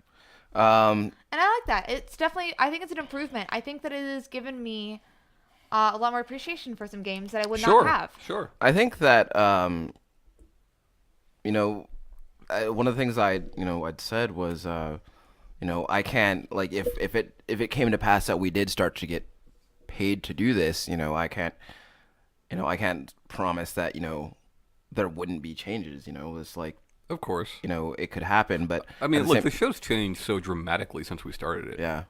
And I like that. It's definitely, I think it's an improvement. I think that it has given me a lot more appreciation for some games that I would not have. Sure. I think that, one of the things I'd said was, I can't, like, if it came to pass that we did start to get paid to do this, I can't promise that, there wouldn't be changes, it's like, of course, it could happen, but I mean, look, the show's changed so dramatically since we started it. Yeah.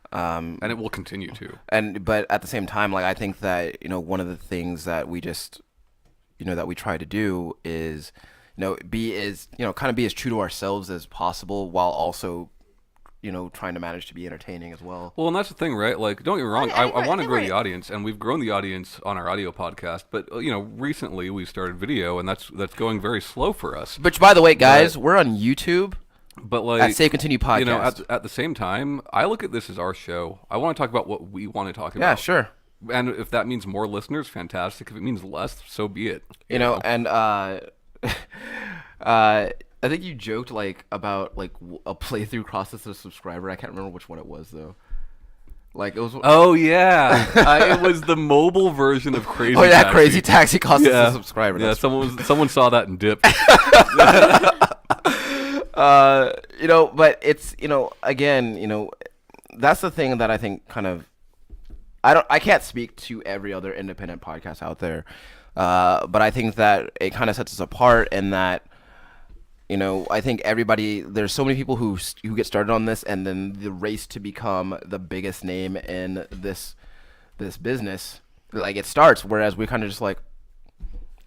And it will continue to. But at the same time, like, I think that, one of the things that we just, that we try to do is, be as true to ourselves as possible while also, trying to manage to be entertaining as well. Well, and that's the thing, right? Like, don't get me wrong, I want to grow the audience, and we've grown the audience on our audio podcast, but, recently we started video, and that's going very slow for us. Which, by the way, guys, we're on YouTube. But like, at Save Continue Podcast, at the same time, I look at this as our show. I want to talk about what we want to talk about. Yeah, sure. And if that means more listeners, fantastic. If it means less, so be it. You know, and I think you joked like about like a playthrough process of a subscriber. I can't remember which one it was though. Like it was. Oh yeah, it was the mobile version of Crazy. Oh yeah, Taxi. Crazy Taxi cost us a subscriber. Yeah, someone saw that and dipped. But it's again, that's the thing that I think kind of. I can't speak to every other independent podcast out there, but I think that it kind of sets us apart in that. I think there's so many people who get started on this, and then the race to become the biggest name in this business, like it starts. Whereas we kind of just like,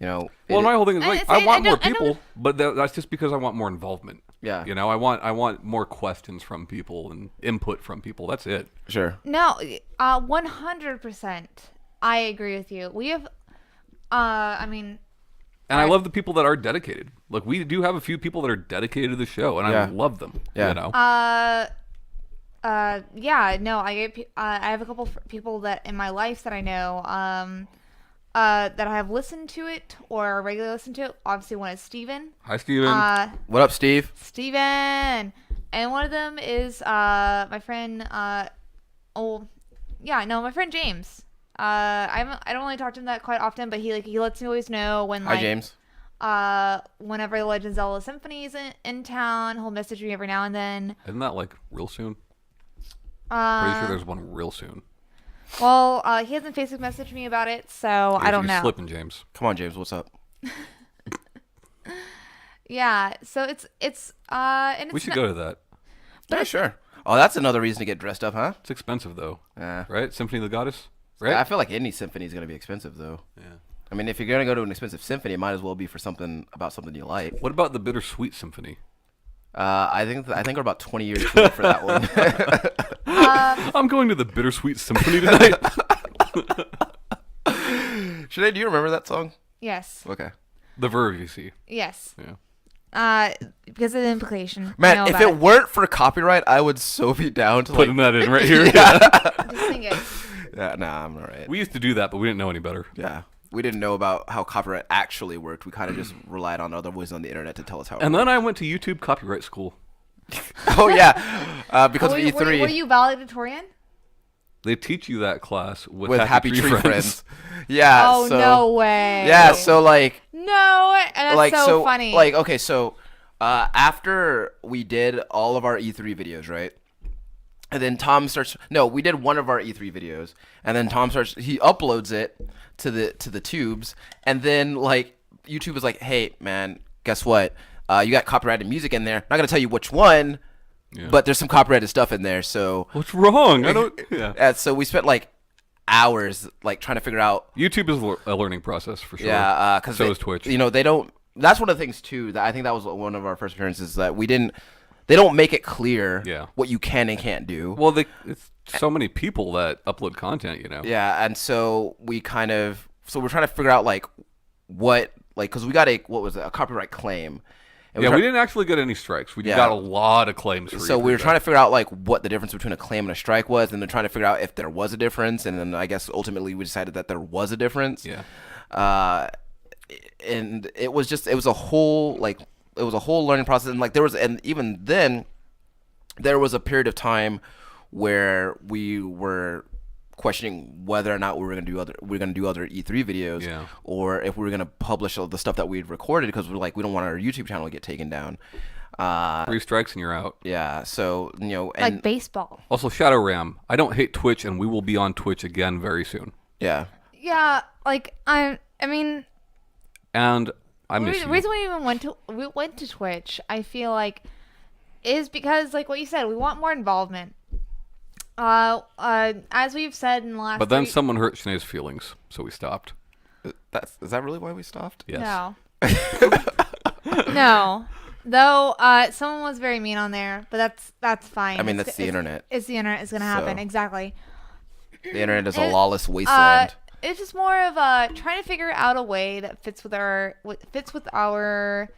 Well, my whole thing is like I want more people, but that's just because I want more involvement. Yeah. I want more questions from people and input from people. That's it. Sure. No, 100%. I agree with you. We have, And I love the people that are dedicated. Like, we do have a few people that are dedicated to the show, and I love them. Yeah. I have a couple people that in my life that I know, that I have listened to it or regularly listened to it. Obviously, one is Steven. Hi, Steven. What up, Steve? Steven. And one of them is my friend. My friend James. I don't really talk to him that quite often, but he lets me always know when Hi, James. Whenever the Legend of Zelda Symphony is in town, he'll message me every now and then. Isn't that like real soon? Pretty sure there's one real soon. Well, he hasn't Facebook messaged me about it, so I don't You're know. slipping, James. Come on, James, what's up? Yeah, so it's and it's We should go to that. Yeah, sure. Oh, that's another reason to get dressed up, huh? It's expensive though, Yeah. right? Symphony of the Goddess, right? I feel like any symphony is gonna be expensive, though. Yeah. I mean, if you're gonna go to an expensive symphony, it might as well be for something about something you like. What about the Bittersweet Symphony? I think we're about 20 years too late for that one. I'm going to the Bittersweet Symphony tonight. Shanee, do you remember that song? yes, Okay. The Verve, you see. yes. Yeah. Because of the implication. I know Man, if about it weren't for copyright, I would so be down to Putting like. that in right here. Just sing it. Yeah, nah, I'm alright. We used to do that, but we didn't know any better. Yeah, we didn't know about how copyright actually worked. We kind of just relied on other voices on the internet to tell us how. It And worked. then I went to YouTube copyright school. Oh yeah, because Were of you, E3 were you valedictorian? They teach you that class with, with Happy Tree Friends. Friends. Yeah. Oh, so, no way. Yeah, so like. No, and that's Like so funny. like okay, so after we did all of our E3 videos, right? And then Tom starts. No, we did one of our E3 videos, and then Tom starts. He uploads it to the tubes, and then like YouTube is like, "Hey, man, guess what? You got copyrighted music in there. Not gonna tell you which one, Yeah. but there's some copyrighted stuff in there." So What's wrong? I don't. Yeah. so we spent like hours like trying to figure out. YouTube is a learning process for sure. Yeah, because so is Twitch. You know, they don't. That's one of the things too. That I think that was one of our first appearances that we didn't. They don't make it clear Yeah. what you can and can't do. Well, it's so many people that upload content, you know. Yeah, and so we're trying to figure out like what because we got a copyright claim. And Yeah, we didn't actually get any strikes. We Yeah. got a lot of claims. For So we were trying to figure out like what the difference between a claim and a strike was, and then trying to figure out if there was a difference, and then I guess ultimately we decided that there was a difference. Yeah. And it was a whole learning process, and like and even then there was a period of time where we were questioning whether or not we were going to do other E3 videos, Yeah. or if we were going to publish all the stuff that we had recorded, because we don't want our YouTube channel to get taken down. 3 strikes and you're out. Yeah, so and like baseball. Also, Shadow Ram. I don't hate Twitch, and we will be on Twitch again very soon. yeah, Yeah, like I mean, And I the miss you. reason we even went to Twitch, I feel like, is because like what you said, we want more involvement. As we've said in the last. But then 3 someone hurt Shanae's feelings, so we stopped. is that really why we stopped? Yes. No. No. Though someone was very mean on there, but that's fine. I mean, that's the internet. It's the internet. It's gonna happen. So- Exactly. The internet is a It- lawless wasteland. It's just more of trying to figure out a way that fits with our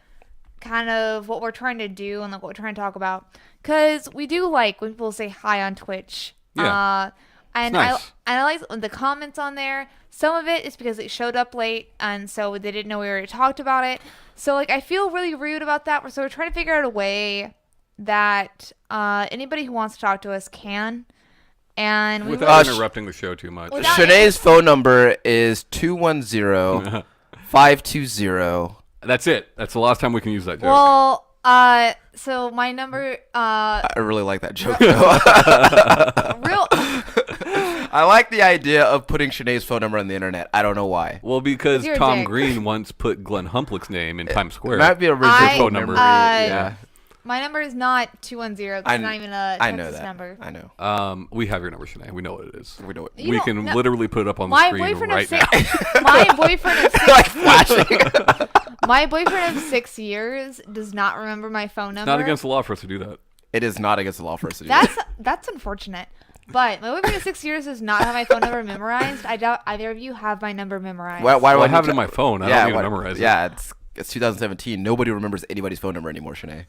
kind of what we're trying to do and like what we're trying to talk about. Because we do like when people say hi on Twitch. Yeah. And nice. I like the comments on there. Some of it is because it showed up late and so they didn't know we already talked about it. So like I feel really rude about that. So we're trying to figure out a way that anybody who wants to talk to us can. And we Without really, interrupting the show too much. Without- Shanae's phone number is 210-520. That's it. That's the last time we can use that joke. well, so my number, I really like that joke, though. real. I like the idea of putting Shanae's phone number on the internet. I don't know why. Well, because You're a Tom dick. Green once put Glenn Humplick's name in Times Square. It might be a residual I- phone number. Yeah, My number is not 210. It's not even a I know Texas that. number. I know. We have your number, Shanae. We know what it is. We know it. You We don't can know- literally put it up on the My screen boyfriend right of now. 6. My boyfriend of 6. like flashing. My boyfriend of 6 years does not remember my phone number. Not against the law for us to do that. It is not against the law for us to do that. That's unfortunate. But my boyfriend of 6 years does not have my phone number memorized. I doubt either of you have my number memorized. Why do Well, I need have it to- in my phone. I don't need to memorize it. Yeah, it's 2017. Nobody remembers anybody's phone number anymore, Shanae.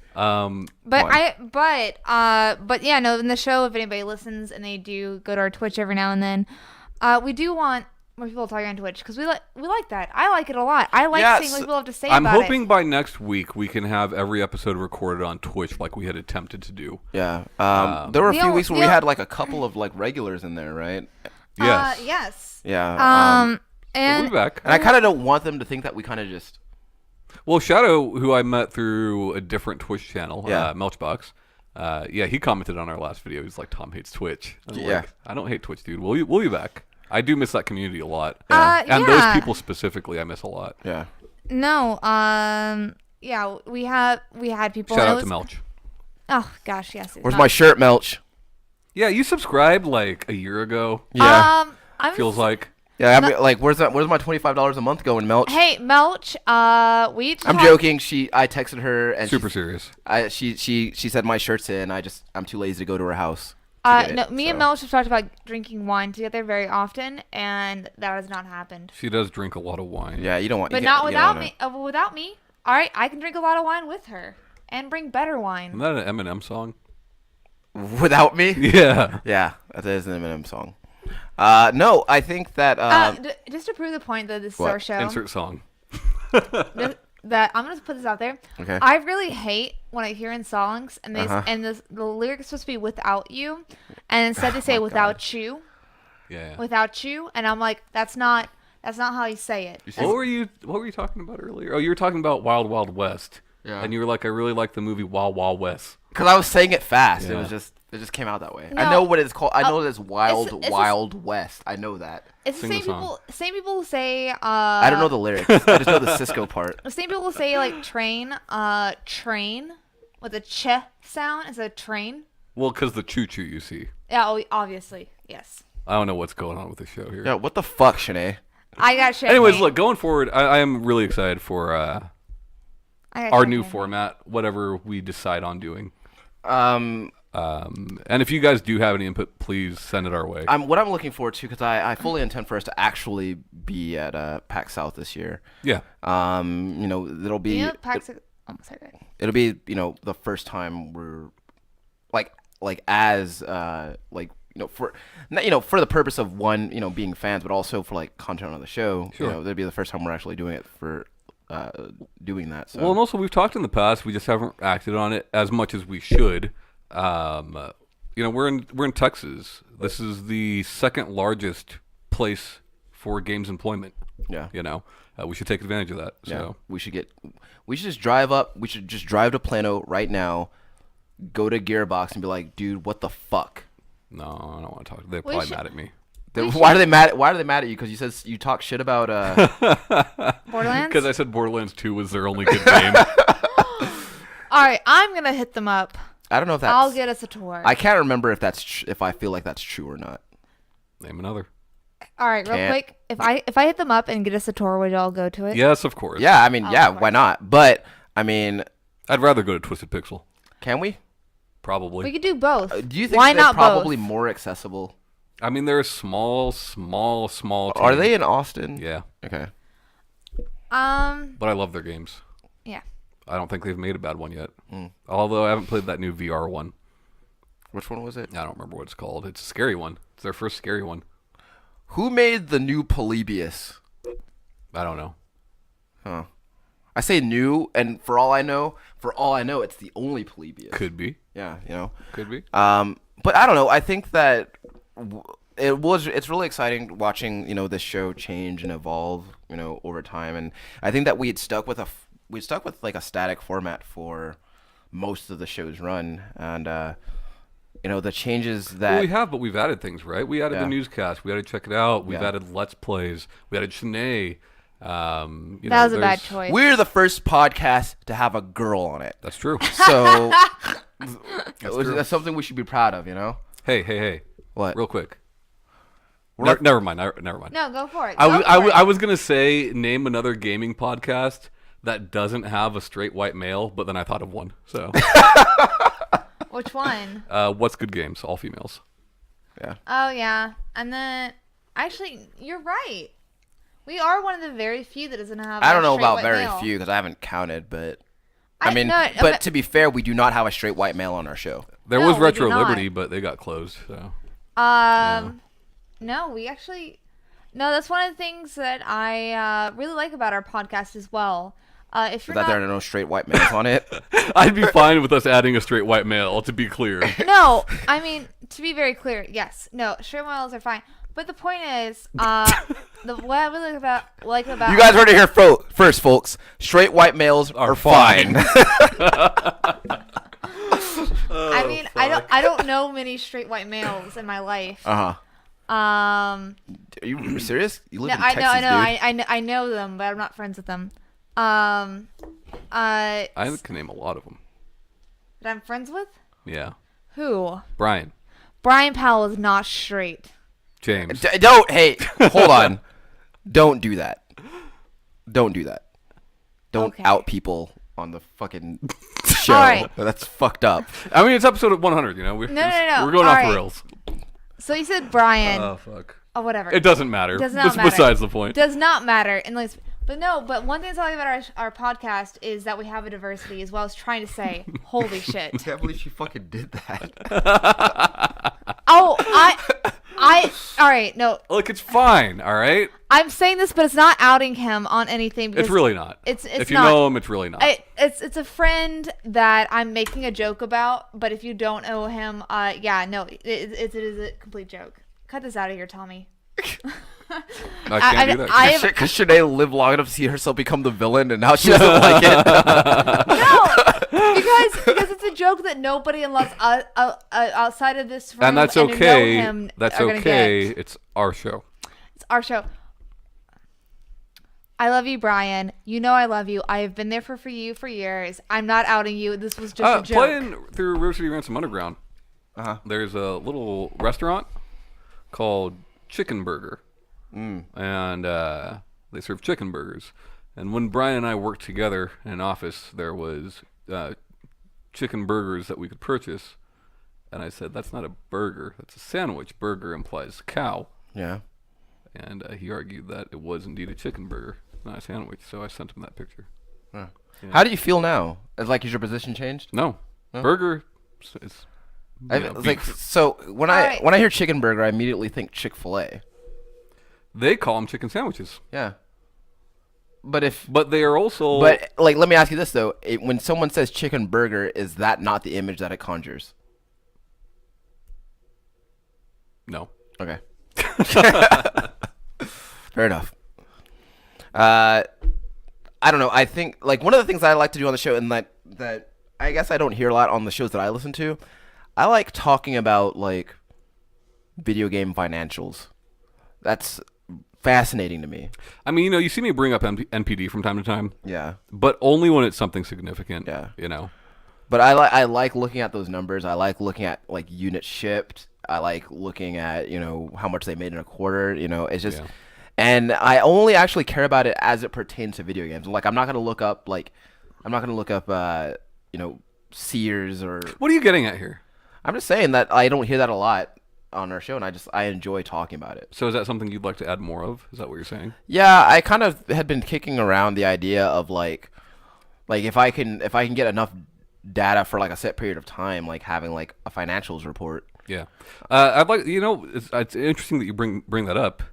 But yeah, no. In the show, if anybody listens and they do go to our Twitch every now and then, we do want more people talking on Twitch because we like that. I like it a lot. I like Yeah, seeing what so- people have to say I'm about hoping it. by next week we can have every episode recorded on Twitch like we had attempted to do. Yeah. There were a The few ol- weeks where the we ol- had like a couple of like regulars in there, right? Yes. Yes. Yeah. We'll And be back. and I kind of don't want them to think that we kind of just. Well, Shadow, who I met through a different Twitch channel, Yeah. Melchbox, Yeah, he commented on our last video. He's like, Tom hates Twitch. I was Yeah. like, I don't hate Twitch, dude. We'll be back. I do miss that community a lot. And those people specifically, I miss a lot. Yeah. No, yeah, we had people. Shout out to Melch. Oh gosh, yes. Where's my shirt, Melch? Yeah, you subscribed like a year ago. Yeah. Feels like. Yeah, I mean, like, where's my $25 a month going, Melch? Hey, Melch. I'm joking. I texted her and Super serious. she said my shirt's in. I'm too lazy to go to her house. And Melch have talked about drinking wine together very often, and that has not happened. She does drink a lot of wine. Yeah, you don't want. But not without me. Without me. All right, I can drink a lot of wine with her and bring better wine. Isn't that an Eminem song? Without me? Yeah. Yeah, that is an Eminem song. No, I think that. Just to prove the point that this is What? our show. Insert song. That I'm gonna put this out there. Okay. I really hate when I hear in songs and they the lyrics are supposed to be without you, and instead they say without you. Yeah. Without you, and I'm like, that's not how you say it. What were you talking about earlier? Oh, you were talking about Wild Wild West. Yeah. And you were like, I really like the movie Wild Wild West. Because I was saying it fast. Yeah. It just came out that way. No. I know what it's called. I know that it's it's Wild West. I know that. It's the Sing same the song. same people who say. I don't know the lyrics. I just know the Cisco part. The same people say like train with a ch sound instead of train. Well, because the choo choo, you see. Yeah, obviously, yes. I don't know what's going on with the show here. Yeah, what the fuck, Shanee? I got shit. Anyways, look, going forward, I am really excited for our new format, whatever we decide on doing. And if you guys do have any input, please send it our way. What I'm looking forward to, because I fully intend for us to actually be at PAX South this year. Yeah. It'll be. It'll be the first time we're for the purpose of one being fans, but also for like content on the show. Sure. That'll be the first time we're actually doing it for doing that. So. Well, and also we've talked in the past. We just haven't acted on it as much as we should. We're in Texas. This is the second largest place for games employment. Yeah. We should take advantage of that. Yeah. So We should just drive up. We should just drive to Plano right now. Go to Gearbox and be like, dude, what the fuck? no, I don't want to talk. They're probably mad at me. Why are they mad? Why are they mad at you? Because you said you talk shit about. Borderlands. Because I said Borderlands 2 was their only good game. All right, I'm gonna hit them up. I don't know if that's. I'll get us a tour. I can't remember if if I feel like that's true or not. Name another. All right, real quick. If I hit them up and get us a tour, would y'all go to it? Yes, of course. Yeah, I mean, Oh, yeah, of why course. not? But I mean, I'd rather go to Twisted Pixel. can we? Probably. We could do both. Do you think Why they're not probably both? more accessible? I mean, they're a small Are team. they in Austin? Yeah. Okay. But I love their games. Yeah. I don't think they've made a bad one yet. Although I haven't played that new VR one. Which one was it? I don't remember what it's called. It's a scary one. It's their first scary one. Who made the new Polybius? I don't know. Huh. I say new, and for all I know, it's the only Polybius. Could be. Yeah, Could be. But I don't know. I think that it's really exciting watching this show change and evolve over time, and I think that we stuck with like a static format for most of the show's run, and the changes that Well, we have, but we've added things, right? We added Yeah. the newscast. We added Check It Out. We've Yeah. added Let's Plays. We added Shanae. That was a bad choice. we're the first podcast to have a girl on it. That's true. So true. that's something we should be proud of, Hey. What? Real quick. What? Never mind. No, go for it. I was going to say, name another gaming podcast that doesn't have a straight white male, but then I thought of one. So, Which one? What's Good Games? All females. Yeah. Oh yeah, and then actually, you're right. We are one of the very few that doesn't have. I don't a know straight about white very male. few because I haven't counted, but No, but to be fair, we do not have a straight white male on our show. There No, was we do Retro not. Liberty, but they got closed. So No, we actually. No, that's one of the things that I really like about our podcast as well. If you're That not, there are no straight white males on it. I'd be fine with us adding a straight white male, to be clear. no, I mean to be very clear, yes, no, straight males are fine. But the point is, what I really like about You guys heard it here first, folks. Straight white males are fine. I mean, I don't know many straight white males in my life. Are you serious? You live No, in Texas, dude. I know them, but I'm not friends with them. I can name a lot of them. That I'm friends with? Yeah. Who? Brian. Brian Powell is not straight. James. Don't. Hey, hold on. Don't do that. Don't do that. Don't Okay. out people on the fucking show. All right. That's fucked up. I mean, it's episode 100. You know, No. we're going All off right. the rails. So you said Brian. Oh fuck. Oh, whatever. It doesn't matter. Does not matter. Besides the point. Does not matter. But one thing that's talking about our podcast is that we have a diversity, as well as trying to say, holy shit. I can't believe she fucking did that. Oh, all right, no. Look, it's fine. All right. I'm saying this, but it's not outing him on anything. Because It's really not. It's if you not. know him, it's really not. It's a friend that I'm making a joke about, but if you don't know him, yeah, no, it is a complete joke. Cut this out of here, Tommy. I can't do that. Because Shanee lived long enough to see herself become the villain, and now she doesn't like it. No, because it's a joke that nobody, unless outside of this room And that's and okay. know him, That's are gonna okay. get. It's our show. It's our show. I love you, Brian. You know I love you. I have been there for you for years. I'm not outing you. This was just a joke. Playing through River City Ransom Underground, there's a little restaurant called Chicken Burger. And they serve chicken burgers. And when Brian and I worked together in an office, there was chicken burgers that we could purchase. And I said, that's not a burger. That's a sandwich. Burger implies cow. Yeah. And he argued that it was indeed a chicken burger, not a sandwich. So I sent him that picture. Yeah. Yeah. How do you feel now? Is your position changed? No. Huh? Burger is so when I hear chicken burger, I immediately think Chick-fil-A. they call them chicken sandwiches. Yeah. But they are also... But let me ask you this though: when someone says chicken burger, is that not the image that it conjures? No. Okay. Fair enough. I don't know. I think one of the things I like to do on the show, and that I guess I don't hear a lot on the shows that I listen to, I like talking about video game financials. That's fascinating to me. I mean, you see me bring up NPD from time to time. Yeah. But only when it's something significant. Yeah. But I like looking at those numbers. I like looking at units shipped. I like looking at how much they made in a quarter. It's just, and I only actually care about it as it pertains to video games. I'm not gonna look up Sears or. What are you getting at here? I'm just saying that I don't hear that a lot on our show, and I enjoy talking about it. So is that something you'd like to add more of? Is that what you're saying? Yeah, I kind of had been kicking around the idea of if I can get enough data for a set period of time, having a financials report. Yeah, I'd like it's interesting that you bring that up.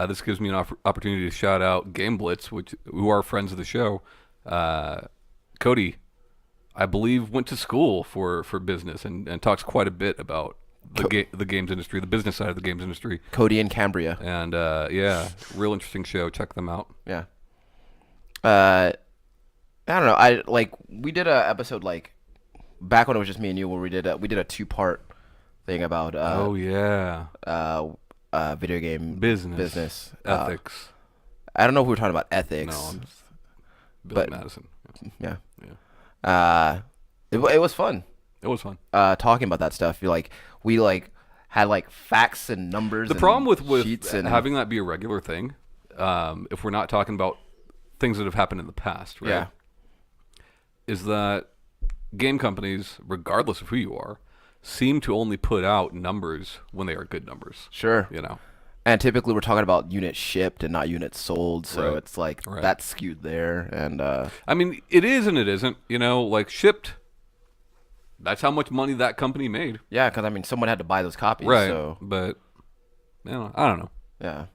This gives me an opportunity to shout out Game Blitz, who are friends of the show. Cody, I believe, went to school for business and talks quite a bit about the games industry, the business side of the games industry. Cody and Cambria. And real interesting show. Check them out. Yeah. I don't know. We did a episode back when it was just me and you, where we did a 2-part thing about video game business ethics. I don't know if we were talking about ethics. No, I'm just Billy Madison. Yeah. It was fun. It was fun. Talking about that stuff. We had facts and numbers. The problem with sheets and having that be a regular thing, if we're not talking about things that have happened in the past, right? Yeah. Is that game companies, regardless of who you are, seem to only put out numbers when they are good numbers. Sure. And typically we're talking about units shipped and not units sold, so it's that's skewed there. And I mean, it is and it isn't. Shipped. That's how much money that company made. Yeah, because someone had to buy those copies. Right. So. But I don't know. Yeah.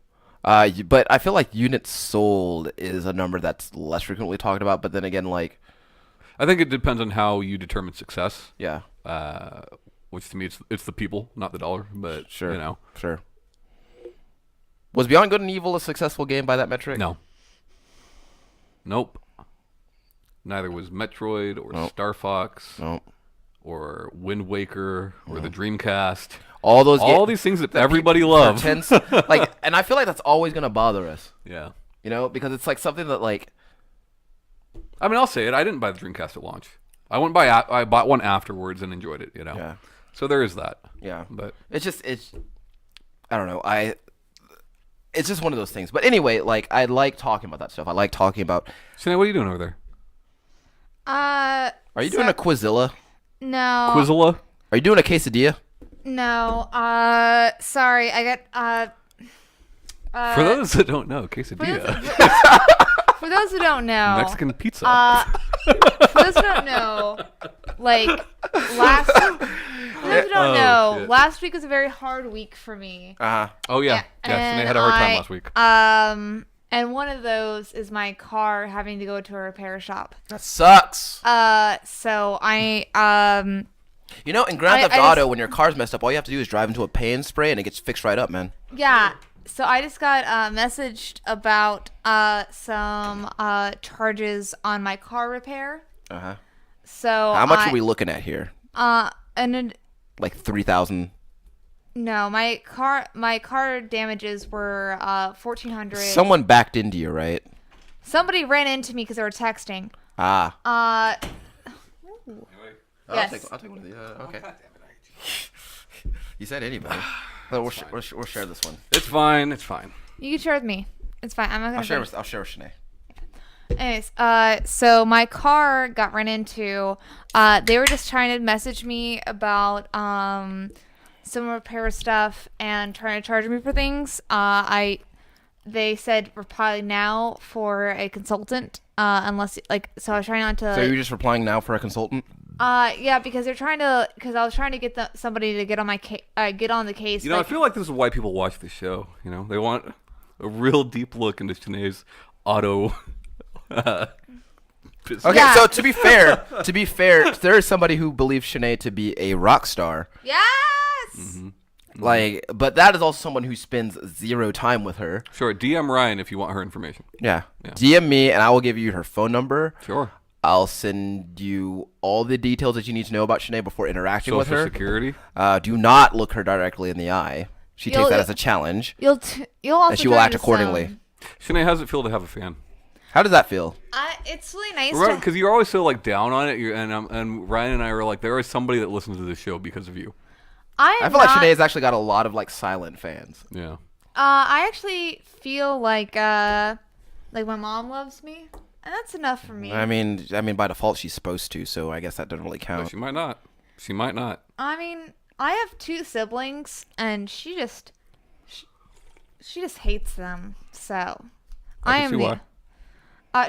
But I feel like units sold is a number that's less frequently talked about. But then again, I think it depends on how you determine success. Yeah. Which to me, it's the people, not the dollar. But sure. Sure. Was Beyond Good and Evil a successful game by that metric? No. Nope. Neither was Metroid or Star Fox. Nope. or Wind Waker or the Dreamcast. All these things that everybody loves. Like, and I feel like that's always gonna bother us. Yeah. You know, because it's like something that like. I mean, I'll say it. I didn't buy the Dreamcast at launch. I bought one afterwards and enjoyed it. You know. Yeah. So there is that. Yeah. But it's I don't know. It's just one of those things. But anyway, like I like talking about that stuff. I like talking about. Shanee, what are you doing over there? Are you doing a Quizilla? No. Quizilla? Are you doing a quesadilla? No. Sorry. I got For those that don't know, quesadilla. For those who don't know, Mexican pizza. For those who don't know, like last. For those who don't know, shit. last week was a very hard week for me. Oh yeah, And Shanee had a hard time last week. And one of those is my car having to go to a repair shop. That sucks. So I You know, in Grand Theft Auto, when your car's messed up, all you have to do is drive into a paint spray and it gets fixed right up, man. Yeah. So I just got messaged about some charges on my car repair. So how much are we looking at here? Like 3,000. No, my car damages were $1,400. Someone backed into you, right? Somebody ran into me because they were texting. Ah. Yes. I'll take one of these. Okay. You said anybody. We'll share this one. It's fine. It's fine. You can share with me. It's fine. I'm not gonna. I'll share with Shanee. Anyways, so my car got run into. They were just trying to message me about some repair stuff and trying to charge me for things. They said reply now for a consultant. Unless so I was trying not to. So you're just replying now for a consultant? Yeah, because I was trying to get somebody to get on get on the case. You know, I feel like this is why people watch the show. You know, they want a real deep look into Shanee's auto. Okay, Yeah. so to be fair, there is somebody who believes Shanee to be a rock star. Yes. Mm-hmm. Like, but that is also someone who spends zero time with her. Sure, DM Ryan if you want her information. Yeah. DM me and I will give you her phone number. Sure. I'll send you all the details that you need to know about Shanee before interacting with her. Social Security. Do not look her directly in the eye. She takes that as a challenge. You'll also and she will act accordingly. Shanee, how does it feel to have a fan? How does that feel? It's really nice Because you're always so like down on it, and Ryan and I are like, there is somebody that listens to this show because of you. I feel like Shanee's actually got a lot of like silent fans. Yeah. I actually feel like my mom loves me, and that's enough for me. I mean, by default she's supposed to, so I guess that doesn't really count. No, she might not. She might not. I mean, I have 2 siblings, and she just hates them. So I can see why.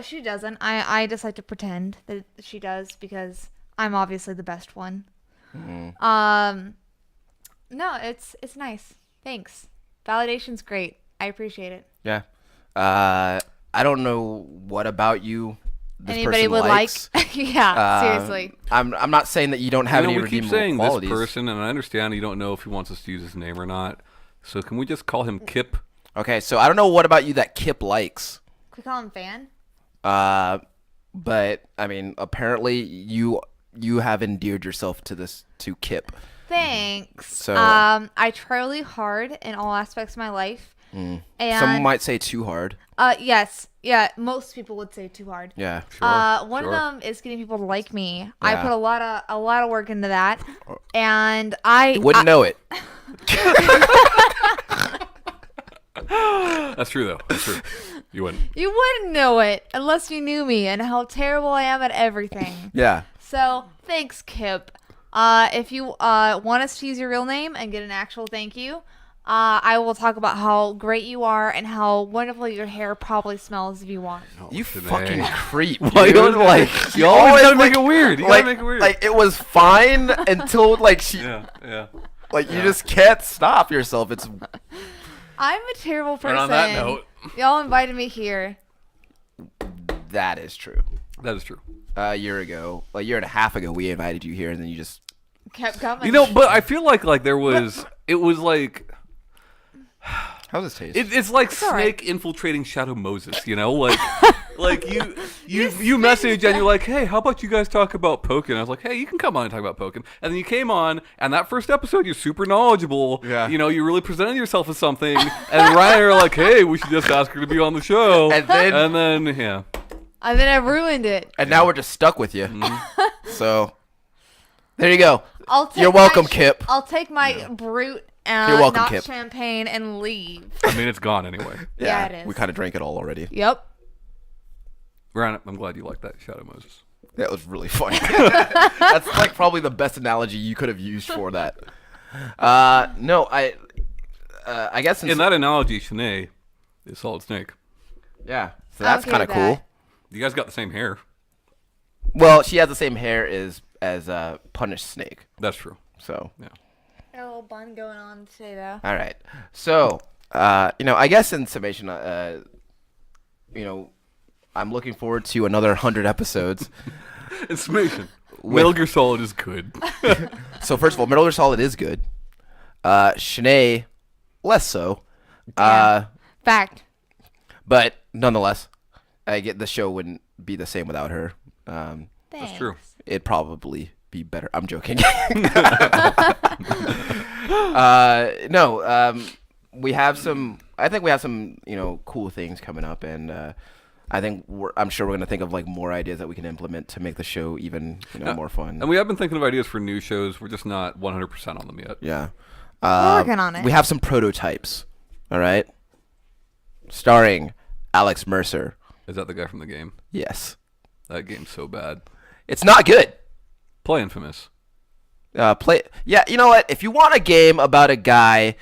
She doesn't. I just like to pretend that she does because I'm obviously the best one. Mm-hmm. No, it's nice. Thanks. Validation's great. I appreciate it. Yeah. I don't know what about you this Anybody person would likes. like. Yeah, seriously. I'm not saying that you don't have any we keep redeemable saying qualities. this person, and I understand you don't know if he wants us to use his name or not. So can we just call him Kip? Okay, so I don't know what about you that Kip likes. Can we call him Fan? But I mean, apparently you have endeared yourself to Kip. Thanks. So I try really hard in all aspects of my life. And some might say too hard. Yes. Yeah, most people would say too hard. Yeah. Sure. One sure. of them is getting people to like me. Yeah. I put a lot of work into that. And I Wouldn't know it. That's true, though. That's true. You wouldn't. You wouldn't know it unless you knew me and how terrible I am at everything. Yeah. So, thanks, Kip. If you want us to use your real name and get an actual thank you, I will talk about how great you are and how wonderful your hair probably smells if you want. You Shanae. fucking creep. You always gotta make it weird. You gotta make it weird. Like it was fine until like she. Yeah. Like you just can't stop yourself. It's. I'm a terrible person. And on that note, y'all invited me here. That is true. that is true. A year and a half ago, we invited you here, and then you just. Kept coming. You know, but I feel like there was. It was like. How How's this taste? It's like all Snake right. infiltrating Shadow Moses, you know? Like, like you message and you're like, hey, how about you guys talk about Pokken? I was like, hey, you can come on and talk about Pokken. And then you came on, and that first episode, you're super knowledgeable. Yeah. You know, you really presented yourself as something. And Ryan are like, hey, we should just ask her to be on the show. And then yeah. And then I ruined it. And now we're just stuck with you. Mm-hmm. So, there you go. You're my welcome, Kip. I'll take my brute You're welcome, not Kip. champagne and leave. I mean, it's gone anyway. Yeah, it is. We kind of drank it all already. Yep. Ryan, I'm glad you like that, Shadow Moses. That was really funny. That's like probably the best analogy you could have used for that. No, I guess In that analogy, Shanee is Solid Snake. yeah. So that's Okay kind of with cool. that. You guys got the same hair. Well, she has the same hair as Punished Snake. That's true. So, Yeah. Got a little bun going on today, though. all right. So, I guess in summation, I'm looking forward to another 100 episodes. In summation, Metal Gear Solid is good. So first of all, Metal Gear Solid is good. Shanee, less so. Yeah. Fact. But nonetheless, I get the show wouldn't be the same without her. Thanks. true. It'd probably be better. I'm joking. We have some. I think we have some, cool things coming up, and I think I'm sure we're gonna think of like more ideas that we can implement to make the show even more fun. And we have been thinking of ideas for new shows. We're just not 100% on them yet. Yeah. We're working on it. We have some prototypes. All right. Starring Alex Mercer. Is that the guy from the game? Yes. That game's so bad. It's not good. Play Infamous. Yeah, you know what? If you want a game about a guy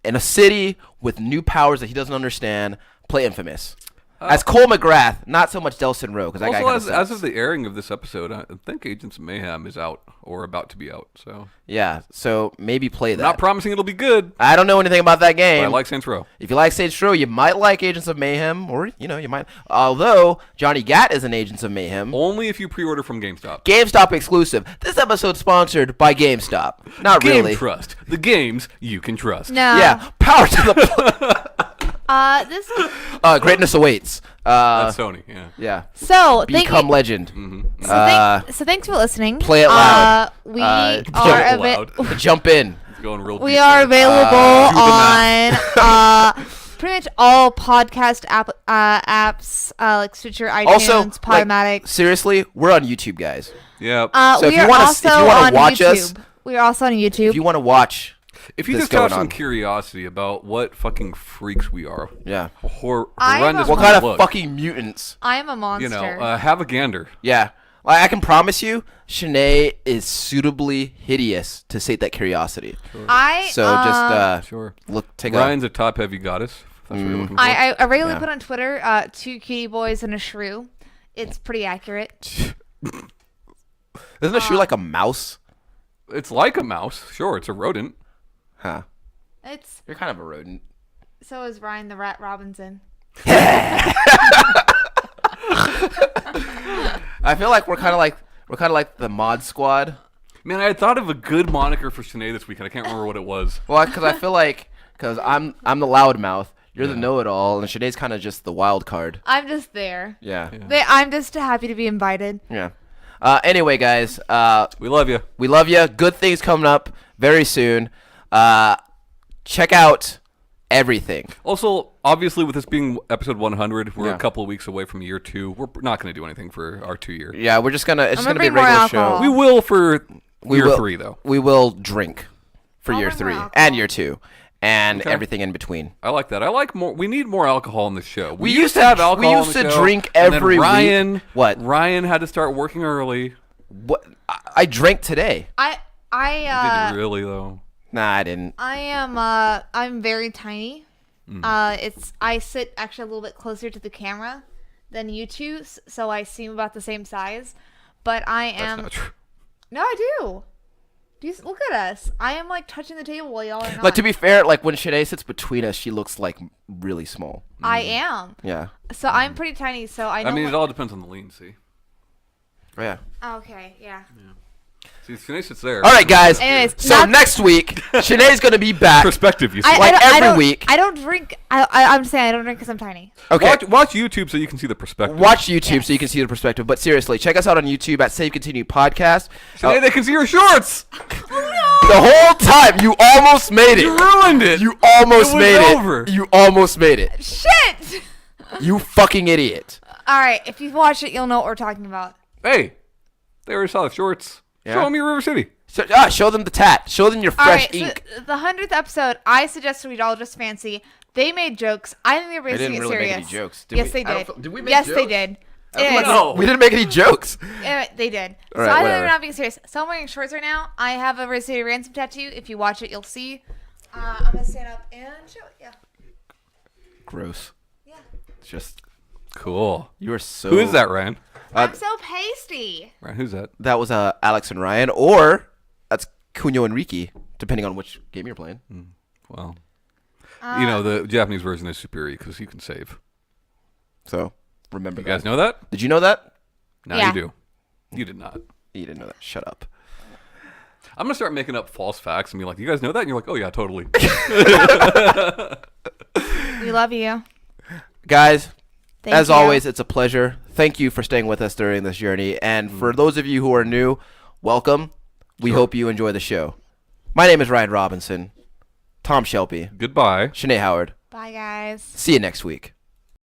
in a city with new powers that he doesn't understand, play Infamous. As Cole McGrath, not so much Delson Rowe, because that guy Also, kinda as sucks. of the airing of this episode, I think Agents of Mayhem is out or about to be out. So Yeah, so maybe play that. not promising it'll be good, I don't know anything about that but game. I like Saints Row. If you like Saints Row, you might like Agents of Mayhem, or, you might. Although, Johnny Gat is in Agents of Mayhem. Only if you pre-order from GameStop. GameStop exclusive. This episode's sponsored by GameStop. Not Game really. Trust. The games you can trust. No. Yeah, power to the This. greatness awaits. That's Sony, yeah. Yeah. So thank Become you. legend. So thanks for listening. Play it loud. We Play are it ava- loud. Jump in. It's going real we deep are there. available the on pretty much all podcast apps like Stitcher, iTunes, Also, Podomatic. seriously, we're on YouTube, guys. Yeah. So if We you are wanna- also if you wanna on watch YouTube. us- We are also on YouTube. If you want to watch, If you this just have going some on. curiosity about what fucking freaks we are, yeah. I'm horrendous. a- What kind of look, fucking mutants? I am a monster. have a gander. Yeah. Like, I can promise you, Shanee is suitably hideous to sate that curiosity. I So just Sure. take Ryan's a top-heavy goddess. If that's what you're looking for. I regularly Yeah. put on Twitter 2 cutie boys and a shrew. It's pretty accurate. Isn't a shoe like a mouse? It's like a mouse. Sure, it's a rodent. Huh. It's You're kind of a rodent. so is Ryan the Rat Robinson. I feel like we're kind of like the Mod Squad. Man, I had thought of a good moniker for Shanee this weekend. I can't remember what it was. Well, because I feel like I'm the loudmouth, you're the know-it-all, and Shanee's kind of just the wild card. I'm just there. Yeah. I'm just happy to be invited. Yeah. Anyway, guys, We love you. we love you. Good things coming up very soon. Check out everything. Also, obviously, with this being episode 100, we're Yeah. a couple of weeks away from year 2. We're not going to do anything for our 2 year. Yeah, we're just gonna. It's just I'm gonna gonna be a bring more regular alcohol. show. We will for year will, 3, though. We will drink for I'll year bring more 3 alcohol. and year 2, and Okay. everything in between. I like that. I like more. We need more alcohol on this show. We used to have alcohol on we used the to show, drink and then every week. Ryan, What? Ryan had to start working early. What? I drank today. I Did you really though? Nah, I didn't. I am I'm very tiny. I sit actually a little bit closer to the camera than you two, so I seem about the same size. But I am That's not true. No, I do. Look at us. I am like touching the table while y'all are not. Like, to be fair, like when Shanee sits between us, she looks like really small. I am. Yeah. So I'm pretty tiny, so I know I mean, what- it all depends on the lean. See. Yeah. Okay, yeah. See, Shanee sits there. All right, guys. Anyways, so next week, Shanae's going to be back. Perspective, you see. Every week. I don't drink. I'm saying I don't drink because I'm tiny. Okay. Watch YouTube so you can see the perspective. Watch YouTube so you can see the perspective. But seriously, check us out on YouTube at Save Continue Podcast. Shanee, they can see your shorts. The whole time, you almost made it. You ruined it. You almost It was made over. it. You almost made it. Shit. You fucking idiot. All right, if you watch it, you'll know what we're talking about. Hey, they already saw the shorts. Yeah? Show them your River City. Show them the tat. Show them your All fresh right, ink. so the 100th episode, I suggested we'd all just fancy. They made jokes. I think they were They didn't basically really make serious. any jokes. Yes, they I don't did. feel- did we make yes, jokes? they did. No. We didn't make any jokes. They did. All so right, I think whatever. they're not being serious. So I'm wearing shorts right now. I have a Red City Ransom tattoo. If you watch it, you'll see. I'm going to stand up and show it. Yeah. Gross. Yeah. It's just, Cool. you are so. Who is that, Ryan? I'm so pasty. Ryan, who's that? That was Alex and Ryan, or that's Cunyo and Riki, depending on which game you're playing. Well, you know, the Japanese version is superior because you can save. So remember You that. guys know that? Did you know that? Now Yeah. you do. You did not. You didn't know that. Shut up. I'm going to start making up false facts and be like, you guys know that? And you're like, oh, yeah, totally. We love you. Guys, Thank as you. always, it's a pleasure. Thank you for staying with us during this journey. And for those of you who are new, welcome. We hope you enjoy the show. My name is Ryan Robinson. Tom Shelby. Goodbye. Shanae Howard. Bye, guys. See you next week.